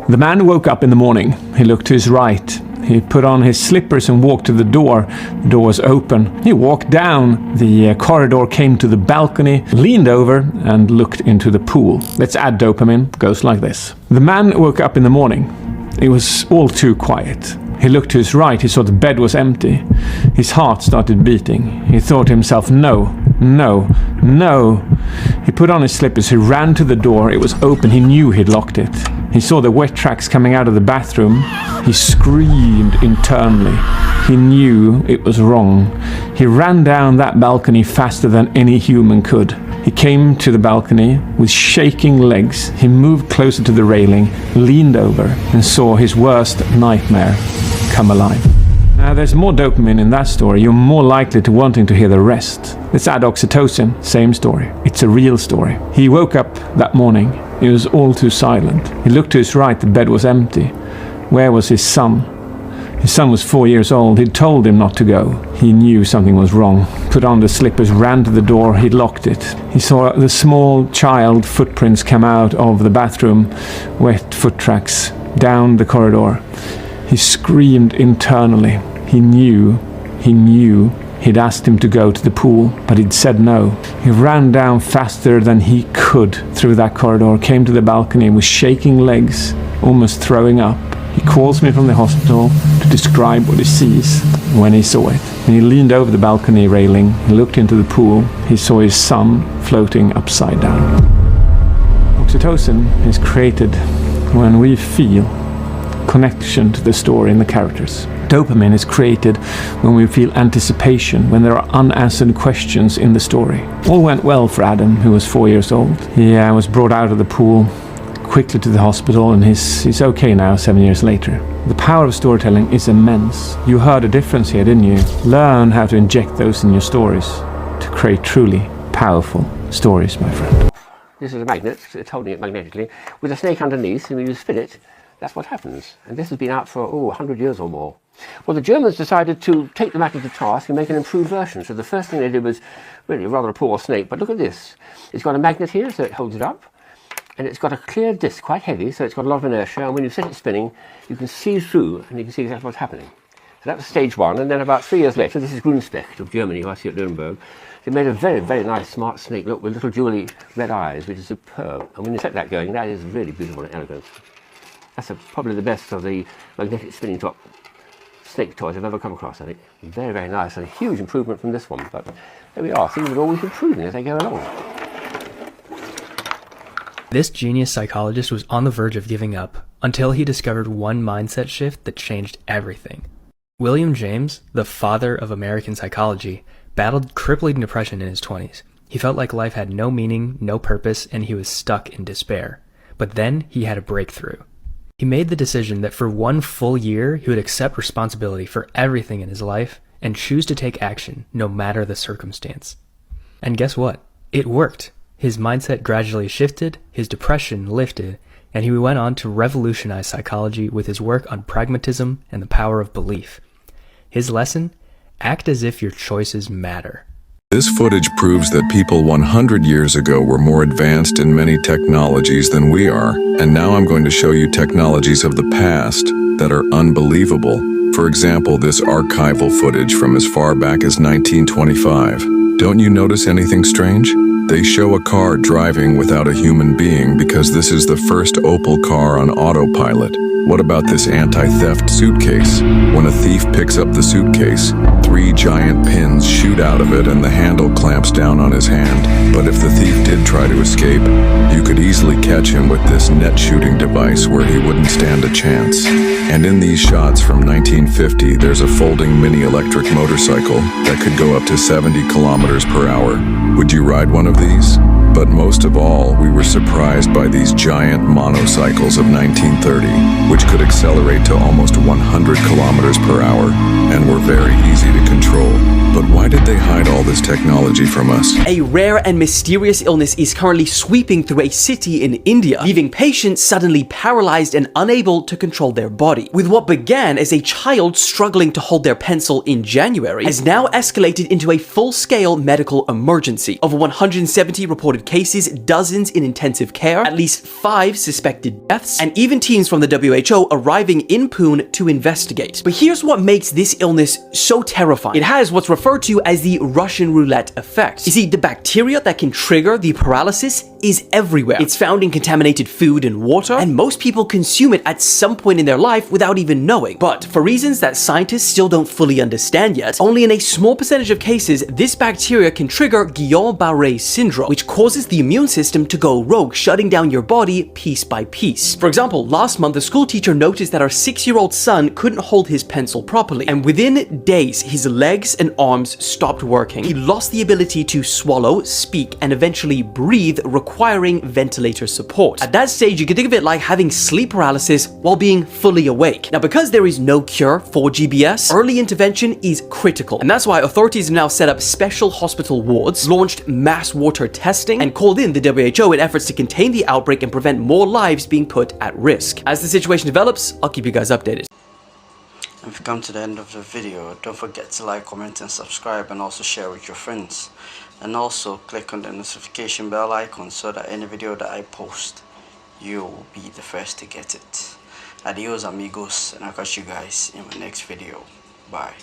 The man woke up in the morning. He looked to his right. He put on his slippers and walked to the door. The door was open. He walked down the corridor, came to the balcony, leaned over and looked into the pool. Let's add dopamine. Goes like this. The man woke up in the morning. It was all too quiet. He looked to his right. He saw the bed was empty. His heart started beating. He thought to himself, no, no, no. He put on his slippers. He ran to the door. It was open. He knew he'd locked it. He saw the wet tracks coming out of the bathroom. He screamed internally. He knew it was wrong. He ran down that balcony faster than any human could. He came to the balcony with shaking legs. He moved closer to the railing, leaned over, and saw his worst nightmare come alive. Now, there's more dopamine in that story. You're more likely to wanting to hear the rest. Let's add oxytocin. Same story. It's a real story. He woke up that morning. It was all too silent. He looked to his right. The bed was empty. Where was his son? His son was 4 years old. He'd told him not to go. He knew something was wrong. Put on the slippers, ran to the door. He'd locked it. He saw the small child footprints come out of the bathroom, wet foot tracks, down the corridor. He screamed internally. He knew he'd asked him to go to the pool, but he'd said no. He ran down faster than he could through that corridor, came to the balcony with shaking legs, almost throwing up. He calls me from the hospital to describe what he sees when he saw it. And he leaned over the balcony railing, he looked into the pool, he saw his son floating upside down. Oxytocin is created when we feel connection to the story and the characters. Dopamine is created when we feel anticipation, when there are unanswered questions in the story. All went well for Adam, who was 4 years old. He was brought out of the pool, quickly to the hospital, and he's okay now 7 years later. The power of storytelling is immense. You heard a difference here, didn't you? Learn how to inject those in your stories to create truly powerful stories, my friend. This is a magnet, it's holding it magnetically, with a snake underneath, and when you spin it, that's what happens. And this has been out for, 100 years or more. Well, the Germans decided to take the magnet to task and make an improved version. So the first thing they did was really rather a poor snake, but look at this. It's got a magnet here, so it holds it up. And it's got a clear disc, quite heavy, so it's got a lot of inertia, and when you set it spinning, you can see through, and you can see exactly what's happening. So that was stage 1, and then about 3 years later, this is Grünspecht of Germany, who I see at Nuremberg. They made a very, very nice, smart snake look with little jewelly red eyes, which is superb. And when you set that going, that is really beautiful and elegant. That's probably the best of the magnetic spinning top snake toys I've ever come across, I think. Very, very nice, and a huge improvement from this one. But there we are, things are always improving as they go along. This genius psychologist was on the verge of giving up until he discovered one mindset shift that changed everything. William James, the father of American psychology, battled crippling depression in his 20s. He felt like life had no meaning, no purpose, and he was stuck in despair. But then he had a breakthrough. He made the decision that for 1 full year, he would accept responsibility for everything in his life and choose to take action no matter the circumstance. And guess what? It worked. His mindset gradually shifted, his depression lifted, and he went on to revolutionize psychology with his work on pragmatism and the power of belief. His lesson? Act as if your choices matter. This footage proves that people 100 years ago were more advanced in many technologies than we are, and now I'm going to show you technologies of the past that are unbelievable. For example, this archival footage from as far back as 1925. Don't you notice anything strange? They show a car driving without a human being because this is the first Opel car on autopilot. What about this anti-theft suitcase? When a thief picks up the suitcase, 3 giant pins shoot out of it and the handle clamps down on his hand. But if the thief did try to escape, you could easily catch him with this net shooting device where he wouldn't stand a chance. And in these shots from 1950, there's a folding mini electric motorcycle that could go up to 70 kilometers per hour. Would you ride one of these? But most of all, we were surprised by these giant monocycles of 1930, which could accelerate to almost 100 kilometers per hour and were very easy to control. But why did they hide all this technology from us? A rare and mysterious illness is currently sweeping through a city in India, leaving patients suddenly paralyzed and unable to control their body. With what began as a child struggling to hold their pencil in January, has now escalated into a full-scale medical emergency. Over 170 reported cases, dozens in intensive care, at least 5 suspected deaths, and even teams from the WHO arriving in Pune to investigate. But here's what makes this illness so terrifying. It has what's referred to as the Russian roulette effect. You see, the bacteria that can trigger the paralysis is everywhere. It's found in contaminated food and water, and most people consume it at some point in their life without even knowing. But for reasons that scientists still don't fully understand yet, only in a small percentage of cases, this bacteria can trigger Guillain-Barré syndrome, which causes the immune system to go rogue, shutting down your body piece by piece. For example, last month, a school teacher noticed that our 6-year-old son couldn't hold his pencil properly, and within days, his legs and arms stopped working. He lost the ability to swallow, speak, and eventually breathe, requiring ventilator support. At that stage, you can think of it like having sleep paralysis while being fully awake. Now, because there is no cure for GBS, early intervention is critical, and that's why authorities have now set up special hospital wards, launched mass water testing, and called in the WHO in efforts to contain the outbreak and prevent more lives being put at risk. As the situation develops, I'll keep you guys updated. If you've come to the end of the video, don't forget to like, comment and subscribe, and also share with your friends. And also click on the notification bell icon so that any video that I post, you will be the first to get it. Adios amigos, and I'll catch you guys in my next video. Bye.